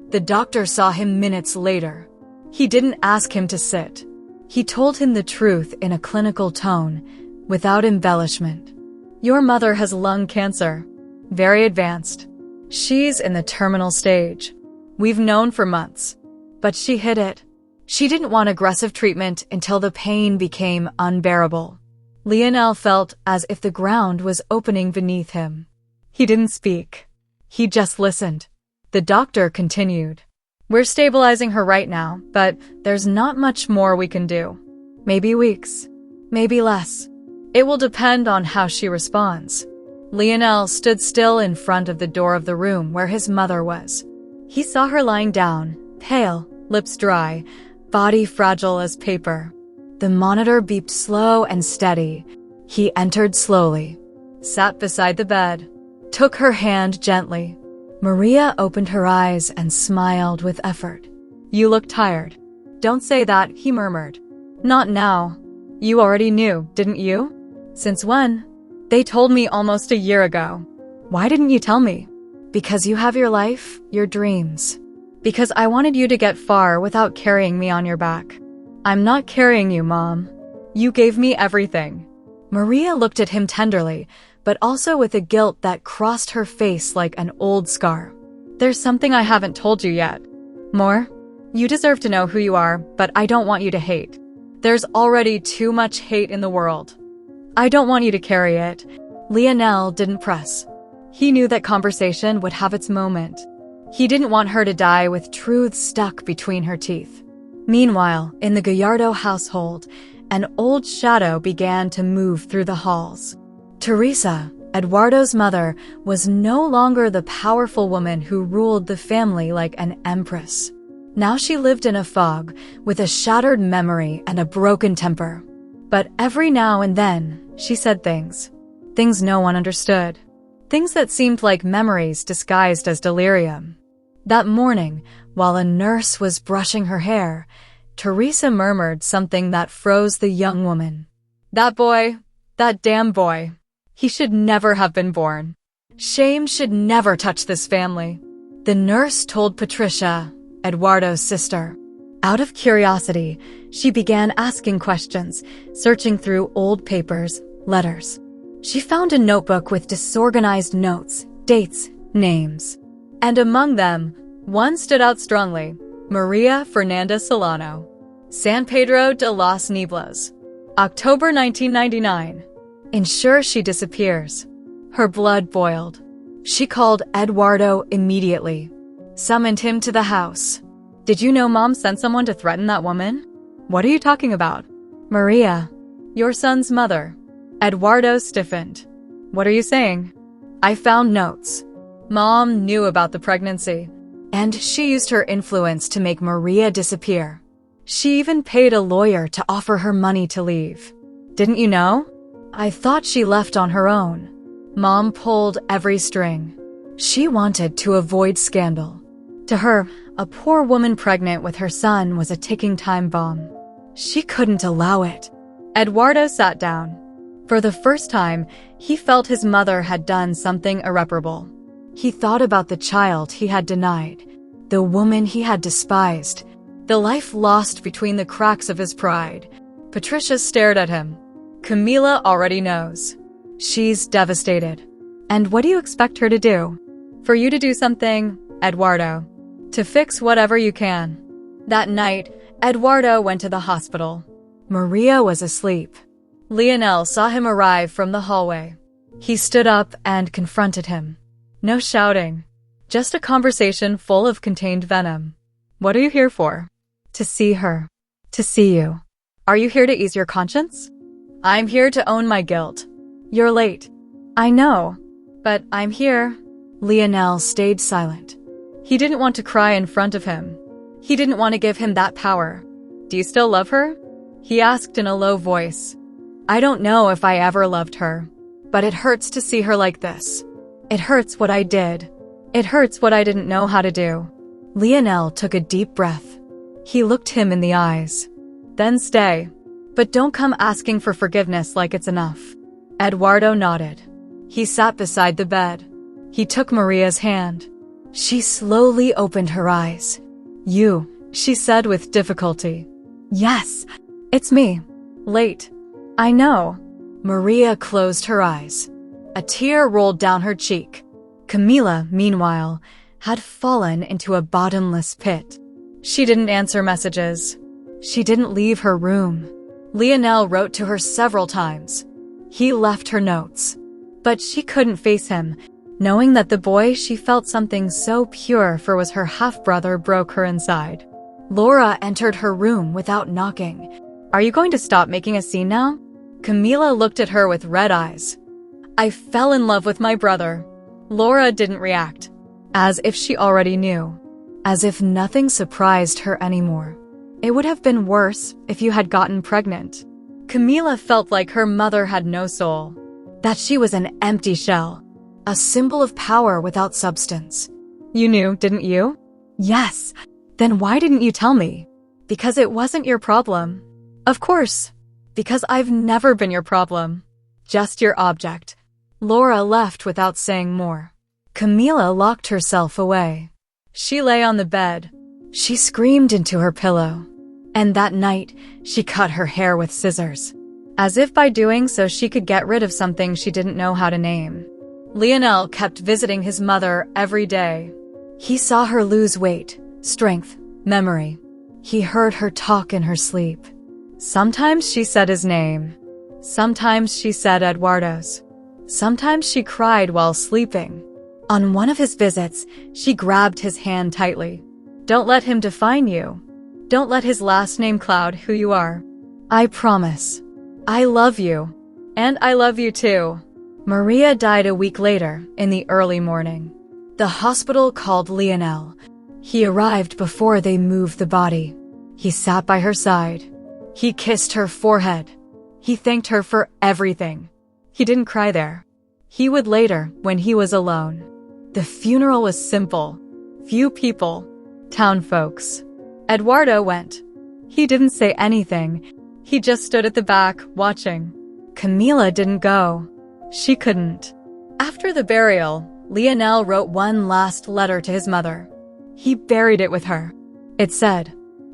The doctor saw him minutes later. He didn't ask him to sit. He told him the truth in a clinical tone, without embellishment. Your mother has lung cancer. Very advanced. She's in the terminal stage. We've known for months. But she hid it. She didn't want aggressive treatment until the pain became unbearable. Lionel felt as if the ground was opening beneath him. He didn't speak. He just listened. The doctor continued. We're stabilizing her right now, but there's not much more we can do. Maybe weeks. Maybe less. It will depend on how she responds. Lionel stood still in front of the door of the room where his mother was. He saw her lying down, pale, lips dry, body fragile as paper. The monitor beeped slow and steady. He entered slowly, sat beside the bed, took her hand gently. Maria opened her eyes and smiled with effort. You look tired. Don't say that, he murmured. Not now. You already knew, didn't you? Since when? They told me almost a year ago. Why didn't you tell me? Because you have your life, your dreams. Because I wanted you to get far without carrying me on your back. I'm not carrying you, Mom. You gave me everything. Maria looked at him tenderly, but also with a guilt that crossed her face like an old scar. There's something I haven't told you yet. More? You deserve to know who you are, but I don't want you to hate. There's already too much hate in the world. I don't want you to carry it. Lionel didn't press. He knew that conversation would have its moment. He didn't want her to die with truths stuck between her teeth. Meanwhile, in the Gallardo household, an old shadow began to move through the halls. Teresa, Eduardo's mother, was no longer the powerful woman who ruled the family like an empress. Now she lived in a fog, with a shattered memory and a broken temper. But every now and then, she said things no one understood. Things that seemed like memories disguised as delirium. That morning, while a nurse was brushing her hair, Teresa murmured something that froze the young woman. That boy, that damn boy. He should never have been born. Shame should never touch this family. The nurse told Patricia, Eduardo's sister. Out of curiosity, she began asking questions, searching through old papers, letters. She found a notebook with disorganized notes, dates, names. And among them, one stood out strongly. Maria Fernanda Solano. San Pedro de los Nieblas. October 1999. Ensure she disappears. Her blood boiled. She called Eduardo immediately. Summoned him to the house. Did you know Mom sent someone to threaten that woman? What are you talking about? Maria. Your son's mother. Eduardo stiffened. What are you saying? I found notes. Mom knew about the pregnancy. And she used her influence to make Maria disappear. She even paid a lawyer to offer her money to leave. Didn't you know? I thought she left on her own. Mom pulled every string. She wanted to avoid scandal. To her, a poor woman pregnant with her son was a ticking time bomb. She couldn't allow it. Eduardo sat down. For the first time, he felt his mother had done something irreparable. He thought about the child he had denied, the woman he had despised, the life lost between the cracks of his pride. Patricia stared at him. Camila already knows. She's devastated. And what do you expect her to do? For you to do something, Eduardo. To fix whatever you can. That night, Eduardo went to the hospital. Maria was asleep. Lionel saw him arrive from the hallway. He stood up and confronted him. No shouting. Just a conversation full of contained venom. What are you here for? To see her. To see you. Are you here to ease your conscience? I'm here to own my guilt. You're late. I know. But I'm here. Lionel stayed silent. He didn't want to cry in front of him. He didn't want to give him that power. Do you still love her? He asked in a low voice. I don't know if I ever loved her. But it hurts to see her like this. It hurts what I did. It hurts what I didn't know how to do. Lionel took a deep breath. He looked him in the eyes. Then stay. But don't come asking for forgiveness like it's enough. Eduardo nodded. He sat beside the bed. He took Maria's hand. She slowly opened her eyes. You, she said with difficulty. Yes, It's me. Late. I know. Maria closed her eyes. A tear rolled down her cheek. Camila, meanwhile, had fallen into a bottomless pit. She didn't answer messages. She didn't leave her room. Lionel wrote to her several times. He left her notes. But she couldn't face him, knowing that the boy she felt something so pure for was her half-brother broke her inside. Laura entered her room without knocking. Are you going to stop making a scene now? Camila looked at her with red eyes. I fell in love with my brother. Laura didn't react, as if she already knew, as if nothing surprised her anymore. It would have been worse if you had gotten pregnant. Camila felt like her mother had no soul, that she was an empty shell, a symbol of power without substance. You knew, didn't you? Yes. Then why didn't you tell me? Because it wasn't your problem. Of course. Because I've never been your problem. Just your object. Laura left without saying more. Camila locked herself away. She lay on the bed. She screamed into her pillow. And that night, she cut her hair with scissors, as if by doing so she could get rid of something she didn't know how to name. Lionel kept visiting his mother every day. He saw her lose weight, strength, memory. He heard her talk in her sleep. Sometimes she said his name. Sometimes she said Eduardo's. Sometimes she cried while sleeping. On one of his visits, she grabbed his hand tightly. Don't let him define you. Don't let his last name cloud who you are. I promise. I love you. And I love you too. Maria died a week later, in the early morning. The hospital called Lionel. He arrived before they moved the body. He sat by her side. He kissed her forehead. He thanked her for everything. He didn't cry there. He would later, when he was alone. The funeral was simple. Few people. Town folks. Eduardo went. He didn't say anything. He just stood at the back, watching. Camila didn't go. She couldn't. After the burial, Lionel wrote one last letter to his mother. He buried it with her. It said,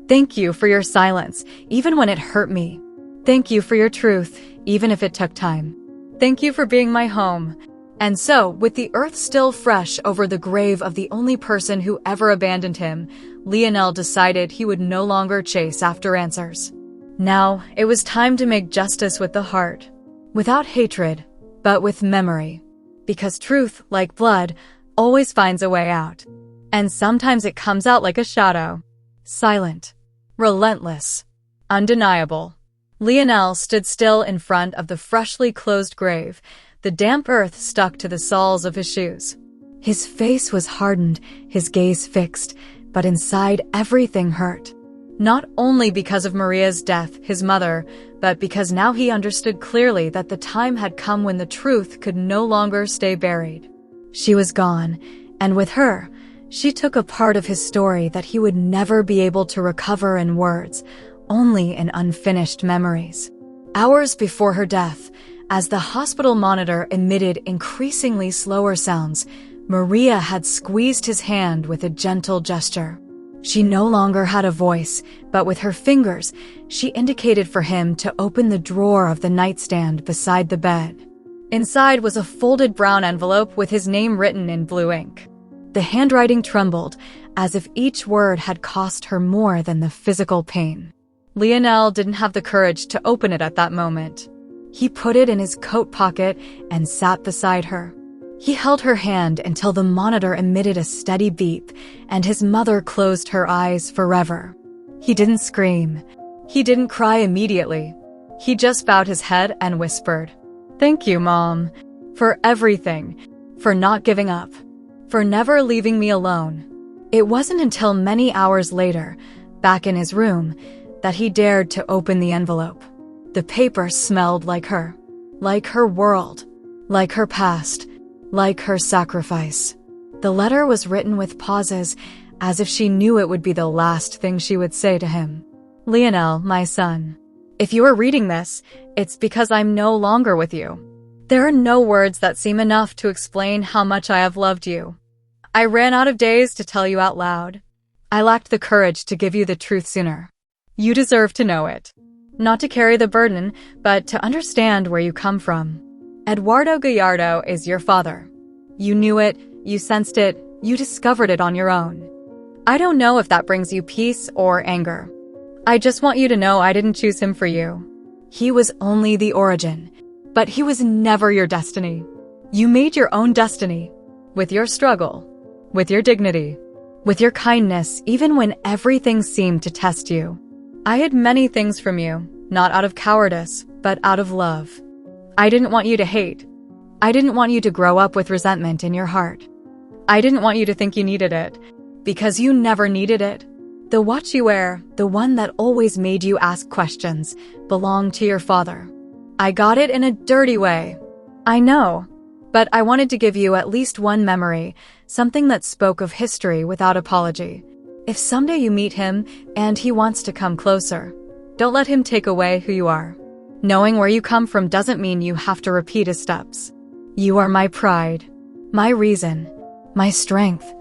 "Thank you for your silence, even when it hurt me. Thank you for your truth, even if it took time. Thank you for being my home." And so, with the earth still fresh over the grave of the only person who ever abandoned him, Lionel decided he would no longer chase after answers. Now, it was time to make justice with the heart. Without hatred, but with memory. Because truth, like blood, always finds a way out. And sometimes it comes out like a shadow. Silent. Relentless. Undeniable. Lionel stood still in front of the freshly closed grave, the damp earth stuck to the soles of his shoes. His face was hardened, his gaze fixed, but inside everything hurt. Not only because of Maria's death, his mother, but because now he understood clearly that the time had come when the truth could no longer stay buried. She was gone, and with her, she took a part of his story that he would never be able to recover in words, only in unfinished memories. Hours before her death, as the hospital monitor emitted increasingly slower sounds, Maria had squeezed his hand with a gentle gesture. She no longer had a voice, but with her fingers, she indicated for him to open the drawer of the nightstand beside the bed. Inside was a folded brown envelope with his name written in blue ink. The handwriting trembled, as if each word had cost her more than the physical pain. Lionel didn't have the courage to open it at that moment. He put it in his coat pocket and sat beside her. He held her hand until the monitor emitted a steady beep and his mother closed her eyes forever. He didn't scream. He didn't cry immediately. He just bowed his head and whispered, "Thank you, Mom, for everything, for not giving up, for never leaving me alone." It wasn't until many hours later, back in his room, that he dared to open the envelope. The paper smelled like her world, like her past, like her sacrifice. The letter was written with pauses, as if she knew it would be the last thing she would say to him. "Lionel, my son, if you are reading this, it's because I'm no longer with you. There are no words that seem enough to explain how much I have loved you. I ran out of days to tell you out loud. I lacked the courage to give you the truth sooner. You deserve to know it. Not to carry the burden, but to understand where you come from. Eduardo Gallardo is your father. You knew it, you sensed it, you discovered it on your own. I don't know if that brings you peace or anger. I just want you to know I didn't choose him for you. He was only the origin, but he was never your destiny. You made your own destiny, with your struggle, with your dignity, with your kindness, even when everything seemed to test you. I hid many things from you, not out of cowardice, but out of love. I didn't want you to hate. I didn't want you to grow up with resentment in your heart. I didn't want you to think you needed it, because you never needed it. The watch you wear, the one that always made you ask questions, belonged to your father. I got it in a dirty way. I know. But I wanted to give you at least one memory, something that spoke of history without apology. If someday you meet him and he wants to come closer, don't let him take away who you are. Knowing where you come from doesn't mean you have to repeat his steps. You are my pride, my reason, my strength.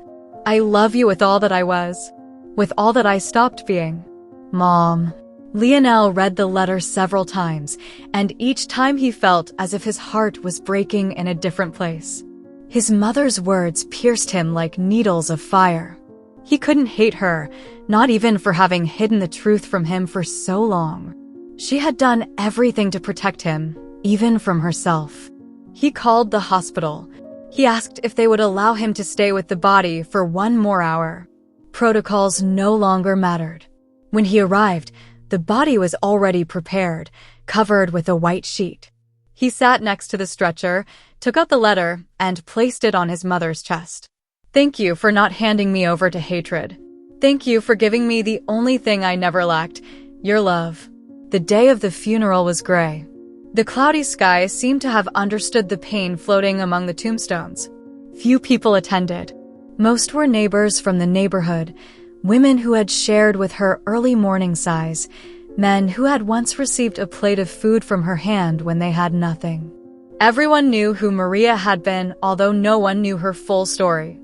I love you with all that I was, with all that I stopped being. Mom. Lionel read the letter several times, and each time he felt as if his heart was breaking in a different place. His mother's words pierced him like needles of fire. He couldn't hate her, not even for having hidden the truth from him for so long. She had done everything to protect him, even from herself. He called the hospital. He asked if they would allow him to stay with the body for one more hour. Protocols no longer mattered. When he arrived, the body was already prepared, covered with a white sheet. He sat next to the stretcher, took out the letter, and placed it on his mother's chest. Thank you for not handing me over to hatred. Thank you for giving me the only thing I never lacked, your love. The day of the funeral was gray. The cloudy sky seemed to have understood the pain floating among the tombstones. Few people attended. Most were neighbors from the neighborhood, women who had shared with her early morning sighs, men who had once received a plate of food from her hand when they had nothing. Everyone knew who Maria had been, although no one knew her full story.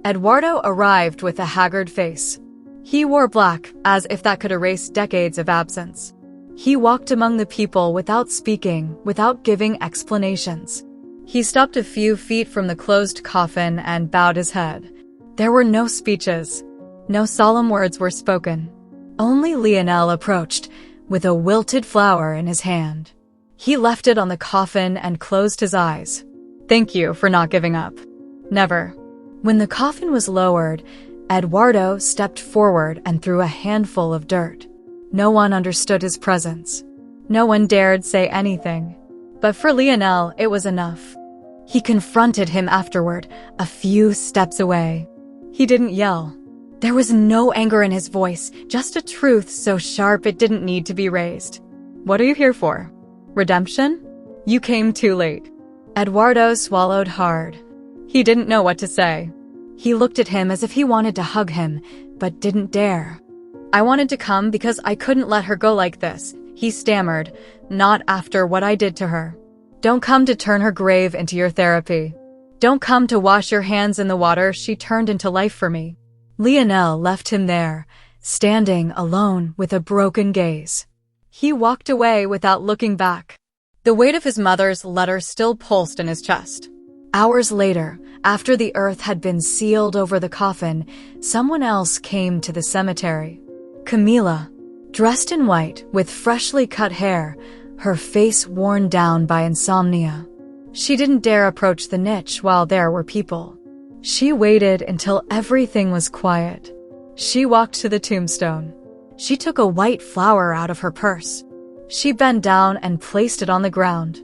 Eduardo arrived with a haggard face. He wore black, as if that could erase decades of absence. He walked among the people without speaking, without giving explanations. He stopped a few feet from the closed coffin and bowed his head. There were no speeches. No solemn words were spoken. Only Lionel approached, with a wilted flower in his hand. He left it on the coffin and closed his eyes. Thank you for not giving up. Never. When the coffin was lowered, Eduardo stepped forward and threw a handful of dirt. No one understood his presence. No one dared say anything. But for Lionel, it was enough. He confronted him afterward, a few steps away. He didn't yell. There was no anger in his voice, just a truth so sharp it didn't need to be raised. What are you here for? Redemption? You came too late. Eduardo swallowed hard. He didn't know what to say. He looked at him as if he wanted to hug him, but didn't dare. I wanted to come because I couldn't let her go like this, he stammered, not after what I did to her. Don't come to turn her grave into your therapy. Don't come to wash your hands in the water she turned into life for me. Lionel left him there, standing alone with a broken gaze. He walked away without looking back. The weight of his mother's letter still pulsed in his chest. Hours later, after the earth had been sealed over the coffin, someone else came to the cemetery. Camila, dressed in white with freshly cut hair, her face worn down by insomnia. She didn't dare approach the niche while there were people. She waited until everything was quiet. She walked to the tombstone. She took a white flower out of her purse. She bent down and placed it on the ground.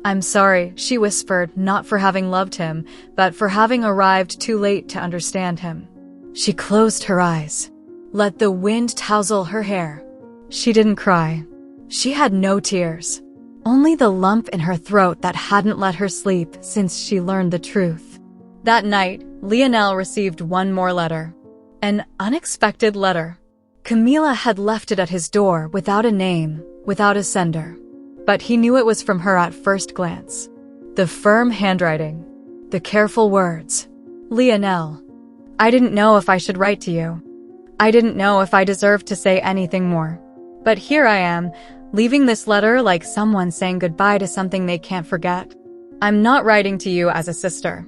I'm sorry, she whispered, not for having loved him, but for having arrived too late to understand him. She closed her eyes. Let the wind tousle her hair. She didn't cry. She had no tears. Only the lump in her throat that hadn't let her sleep since she learned the truth. That night, Lionel received one more letter. An unexpected letter. Camila had left it at his door without a name, without a sender. But he knew it was from her at first glance. The firm handwriting. The careful words. Lionel, I didn't know if I should write to you. I didn't know if I deserved to say anything more. But here I am, leaving this letter like someone saying goodbye to something they can't forget. I'm not writing to you as a sister.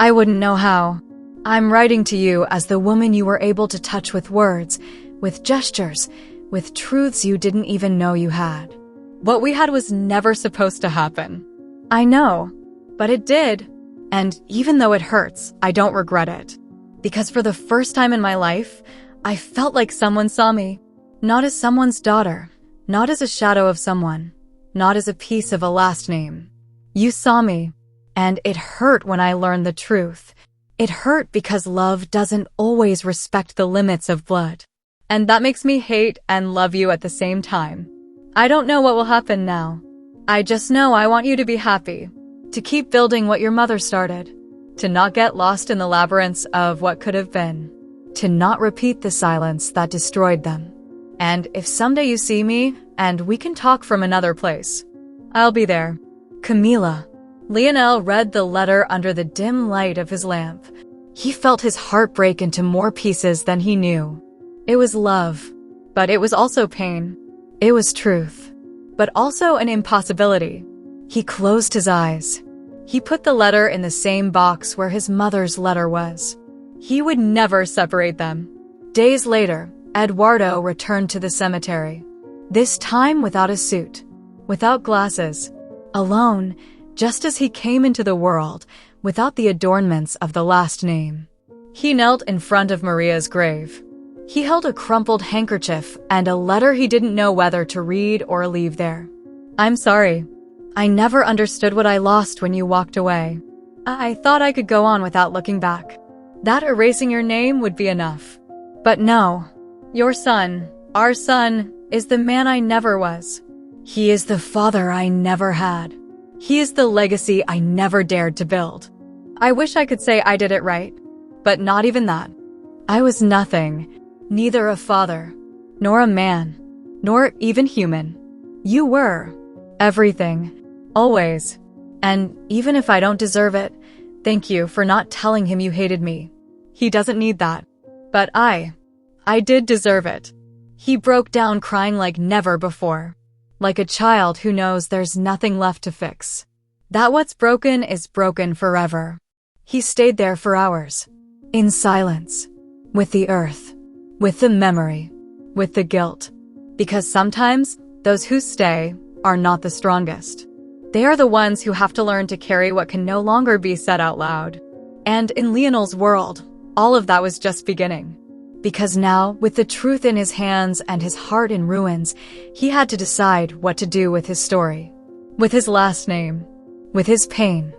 I wouldn't know how. I'm writing to you as the woman you were able to touch with words, with gestures, with truths you didn't even know you had. What we had was never supposed to happen. I know, but it did. And even though it hurts, I don't regret it. Because for the first time in my life, I felt like someone saw me. Not as someone's daughter, not as a shadow of someone, not as a piece of a last name. You saw me, and it hurt when I learned the truth. It hurt because love doesn't always respect the limits of blood. And that makes me hate and love you at the same time. I don't know what will happen now. I just know I want you to be happy, to keep building what your mother started, to not get lost in the labyrinths of what could have been, to not repeat the silence that destroyed them. And if someday you see me, and we can talk from another place, I'll be there. Camila. Lionel read the letter under the dim light of his lamp. He felt his heart break into more pieces than he knew. It was love, but it was also pain. It was truth, but also an impossibility. He closed his eyes. He put the letter in the same box where his mother's letter was. He would never separate them. Days later, Eduardo returned to the cemetery. This time without a suit, without glasses, alone, just as he came into the world, without the adornments of the last name. He knelt in front of Maria's grave. He held a crumpled handkerchief and a letter he didn't know whether to read or leave there. I'm sorry. I never understood what I lost when you walked away. I thought I could go on without looking back. That erasing your name would be enough. But no. Your son, our son, is the man I never was. He is the father I never had. He is the legacy I never dared to build. I wish I could say I did it right, but not even that. I was nothing, neither a father, nor a man, nor even human. You were everything, always. And even if I don't deserve it, thank you for not telling him you hated me. He doesn't need that. But I did deserve it. He broke down crying like never before, like a child who knows there's nothing left to fix. That what's broken is broken forever. He stayed there for hours, in silence, with the earth, with the memory, with the guilt. Because sometimes, those who stay are not the strongest. They are the ones who have to learn to carry what can no longer be said out loud. And in Lionel's world, all of that was just beginning. Because now, with the truth in his hands and his heart in ruins, he had to decide what to do with his story, with his last name, with his pain,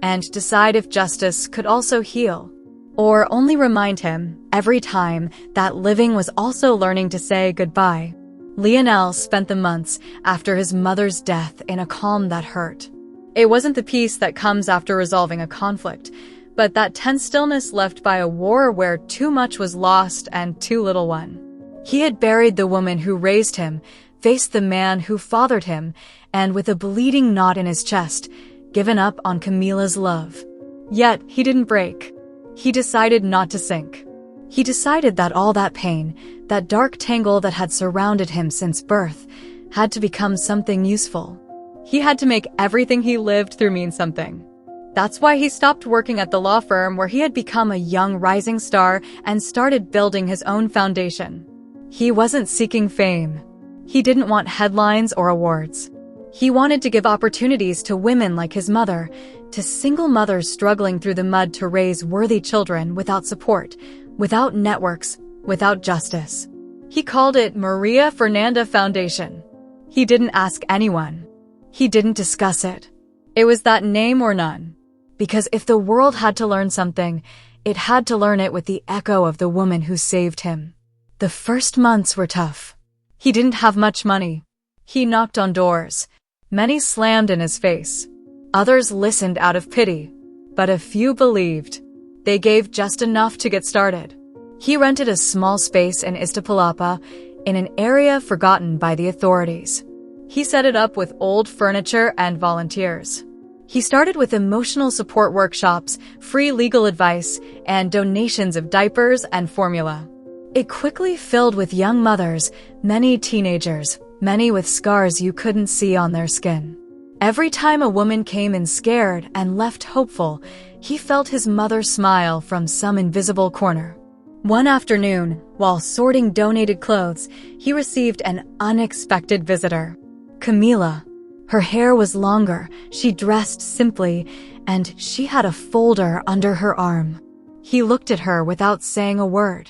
and decide if justice could also heal, or only remind him, every time, that living was also learning to say goodbye. Lionel spent the months after his mother's death in a calm that hurt. It wasn't the peace that comes after resolving a conflict, but that tense stillness left by a war where too much was lost and too little won. He had buried the woman who raised him, faced the man who fathered him, and with a bleeding knot in his chest, given up on Camila's love. Yet, he didn't break. He decided not to sink. He decided that all that pain, that dark tangle that had surrounded him since birth, had to become something useful. He had to make everything he lived through mean something. That's why he stopped working at the law firm where he had become a young rising star and started building his own foundation. He wasn't seeking fame. He didn't want headlines or awards. He wanted to give opportunities to women like his mother, to single mothers struggling through the mud to raise worthy children without support, without networks, without justice. He called it Maria Fernanda Foundation. He didn't ask anyone. He didn't discuss it. It was that name or none. Because if the world had to learn something, it had to learn it with the echo of the woman who saved him. The first months were tough. He didn't have much money. He knocked on doors. Many slammed in his face. Others listened out of pity. But a few believed. They gave just enough to get started. He rented a small space in Iztapalapa, in an area forgotten by the authorities. He set it up with old furniture and volunteers. He started with emotional support workshops, free legal advice, and donations of diapers and formula. It quickly filled with young mothers, many teenagers, many with scars you couldn't see on their skin. Every time a woman came in scared and left hopeful, he felt his mother smile from some invisible corner. One afternoon, while sorting donated clothes, he received an unexpected visitor. Camila. Her hair was longer, she dressed simply, and she had a folder under her arm. He looked at her without saying a word.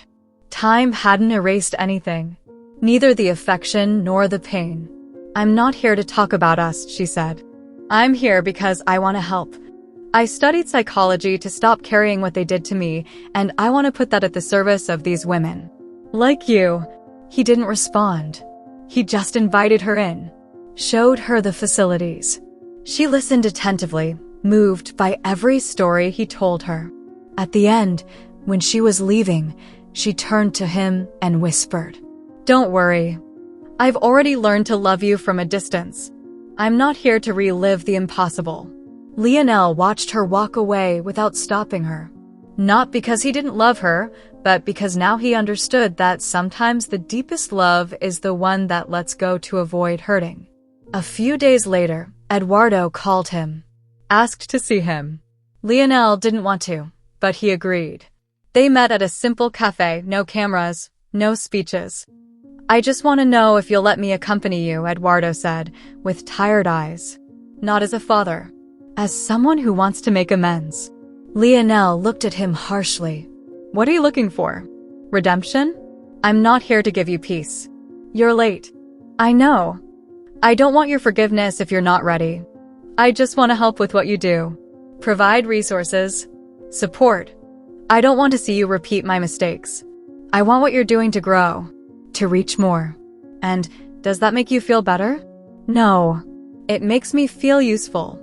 Time hadn't erased anything, neither the affection nor the pain. "I'm not here to talk about us," she said. "I'm here because I want to help. I studied psychology to stop carrying what they did to me, and I want to put that at the service of these women. Like you." He didn't respond. He just invited her in, showed her the facilities. She listened attentively, moved by every story he told her. At the end, when she was leaving, she turned to him and whispered, "Don't worry. I've already learned to love you from a distance. I'm not here to relive the impossible." Lionel watched her walk away without stopping her. Not because he didn't love her, but because now he understood that sometimes the deepest love is the one that lets go to avoid hurting. A few days later, Eduardo called him, asked to see him. Lionel didn't want to, but he agreed. They met at a simple cafe, no cameras, no speeches. "I just want to know if you'll let me accompany you," Eduardo said, with tired eyes. "Not as a father, as someone who wants to make amends." Lionel looked at him harshly. "What are you looking for? Redemption? I'm not here to give you peace. You're late. I know. I don't want your forgiveness if you're not ready. I just want to help with what you do. Provide resources, support. I don't want to see you repeat my mistakes. I want what you're doing to grow, to reach more. And does that make you feel better?" "No. It makes me feel useful."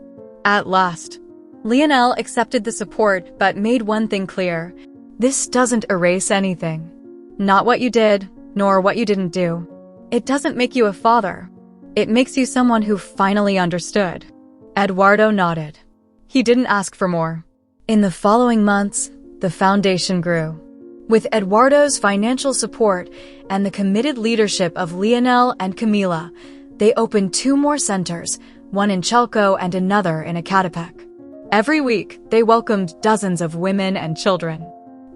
At last, Lionel accepted the support but made one thing clear. This doesn't erase anything. Not what you did, nor what you didn't do. It doesn't make you a father. It makes you someone who finally understood. Eduardo nodded. He didn't ask for more. In the following months, the foundation grew. With Eduardo's financial support and the committed leadership of Lionel and Camila, they opened 2 more centers, one in Chalco and another in Ecatepec. Every week, they welcomed dozens of women and children.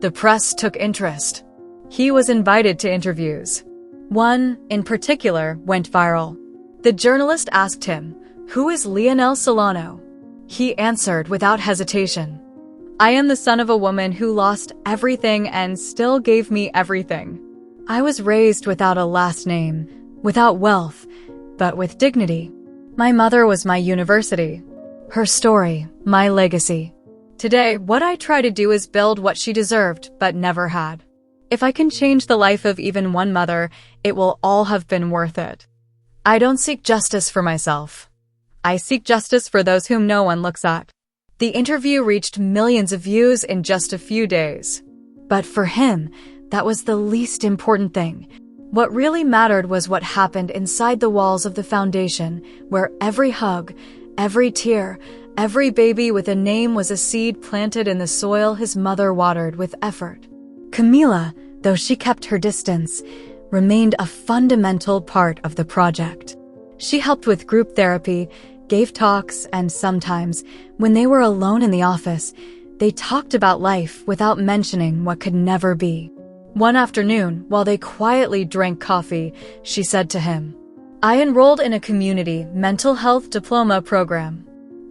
The press took interest. He was invited to interviews. One, in particular, went viral. The journalist asked him, "Who is Lionel Solano?" He answered without hesitation, "I am the son of a woman who lost everything and still gave me everything. I was raised without a last name, without wealth, but with dignity. My mother was my university. Her story, my legacy. Today, what I try to do is build what she deserved but never had. If I can change the life of even one mother, it will all have been worth it. I don't seek justice for myself. I seek justice for those whom no one looks at." The interview reached millions of views in just a few days. But for him, that was the least important thing. What really mattered was what happened inside the walls of the foundation, where every hug, every tear, every baby with a name was a seed planted in the soil his mother watered with effort. Camila, though she kept her distance, remained a fundamental part of the project. She helped with group therapy, gave talks, and sometimes, when they were alone in the office, they talked about life without mentioning what could never be. One afternoon, while they quietly drank coffee, she said to him, "I enrolled in a community mental health diploma program.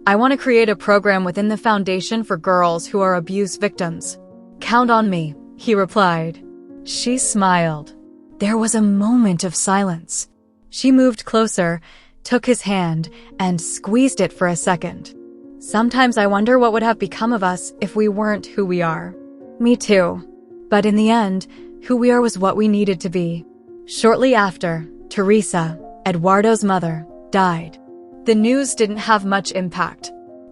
I want to create a program within the foundation for girls who are abuse victims. Count on me," he replied. She smiled. There was a moment of silence. She moved closer, took his hand, and squeezed it for a second. "Sometimes I wonder what would have become of us if we weren't who we are." "Me too. But in the end, who we are was what we needed to be." Shortly after, Teresa, Eduardo's mother, died. The news didn't have much impact.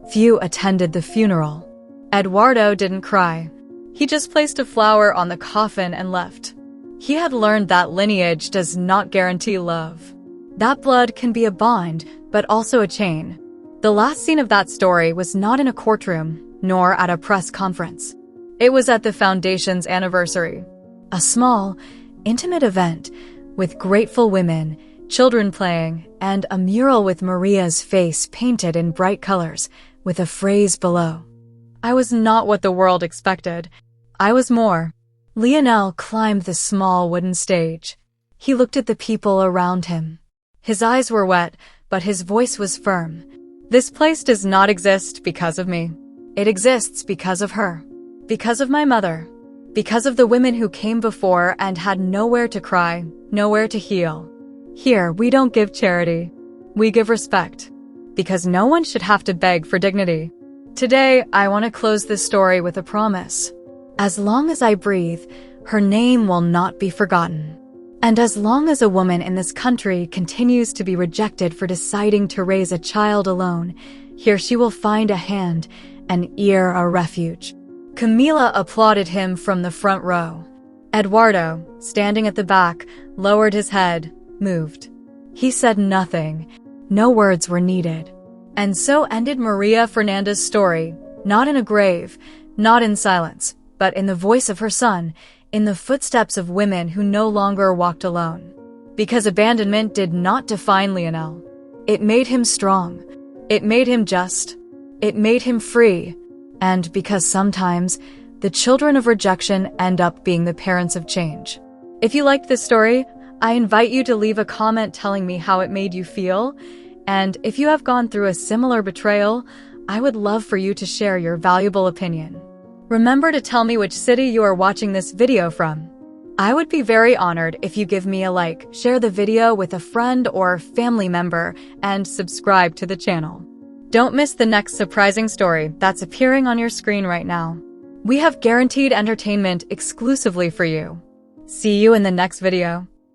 Few attended the funeral. Eduardo didn't cry. He just placed a flower on the coffin and left. He had learned that lineage does not guarantee love. That blood can be a bond, but also a chain. The last scene of that story was not in a courtroom, nor at a press conference. It was at the foundation's anniversary. A small, intimate event with grateful women, children playing, and a mural with Maria's face painted in bright colors, with a phrase below. I was not what the world expected. I was more. Lionel climbed the small wooden stage. He looked at the people around him. His eyes were wet, but his voice was firm. This place does not exist because of me. It exists because of her. Because of my mother. Because of the women who came before and had nowhere to cry, nowhere to heal. Here, we don't give charity. We give respect. Because no one should have to beg for dignity. Today, I want to close this story with a promise. As long as I breathe, her name will not be forgotten. And as long as a woman in this country continues to be rejected for deciding to raise a child alone, here she will find a hand, an ear, a refuge. Camila applauded him from the front row. Eduardo, standing at the back, lowered his head, moved. He said nothing. No words were needed. And so ended Maria Fernanda's story, not in a grave, not in silence, but in the voice of her son, in the footsteps of women who no longer walked alone. Because abandonment did not define Lionel. It made him strong. It made him just. It made him free. And because sometimes, the children of rejection end up being the parents of change. If you liked this story, I invite you to leave a comment telling me how it made you feel. And if you have gone through a similar betrayal, I would love for you to share your valuable opinion. Remember to tell me which city you are watching this video from. I would be very honored if you give me a like, share the video with a friend or family member, and subscribe to the channel. Don't miss the next surprising story that's appearing on your screen right now. We have guaranteed entertainment exclusively for you. See you in the next video.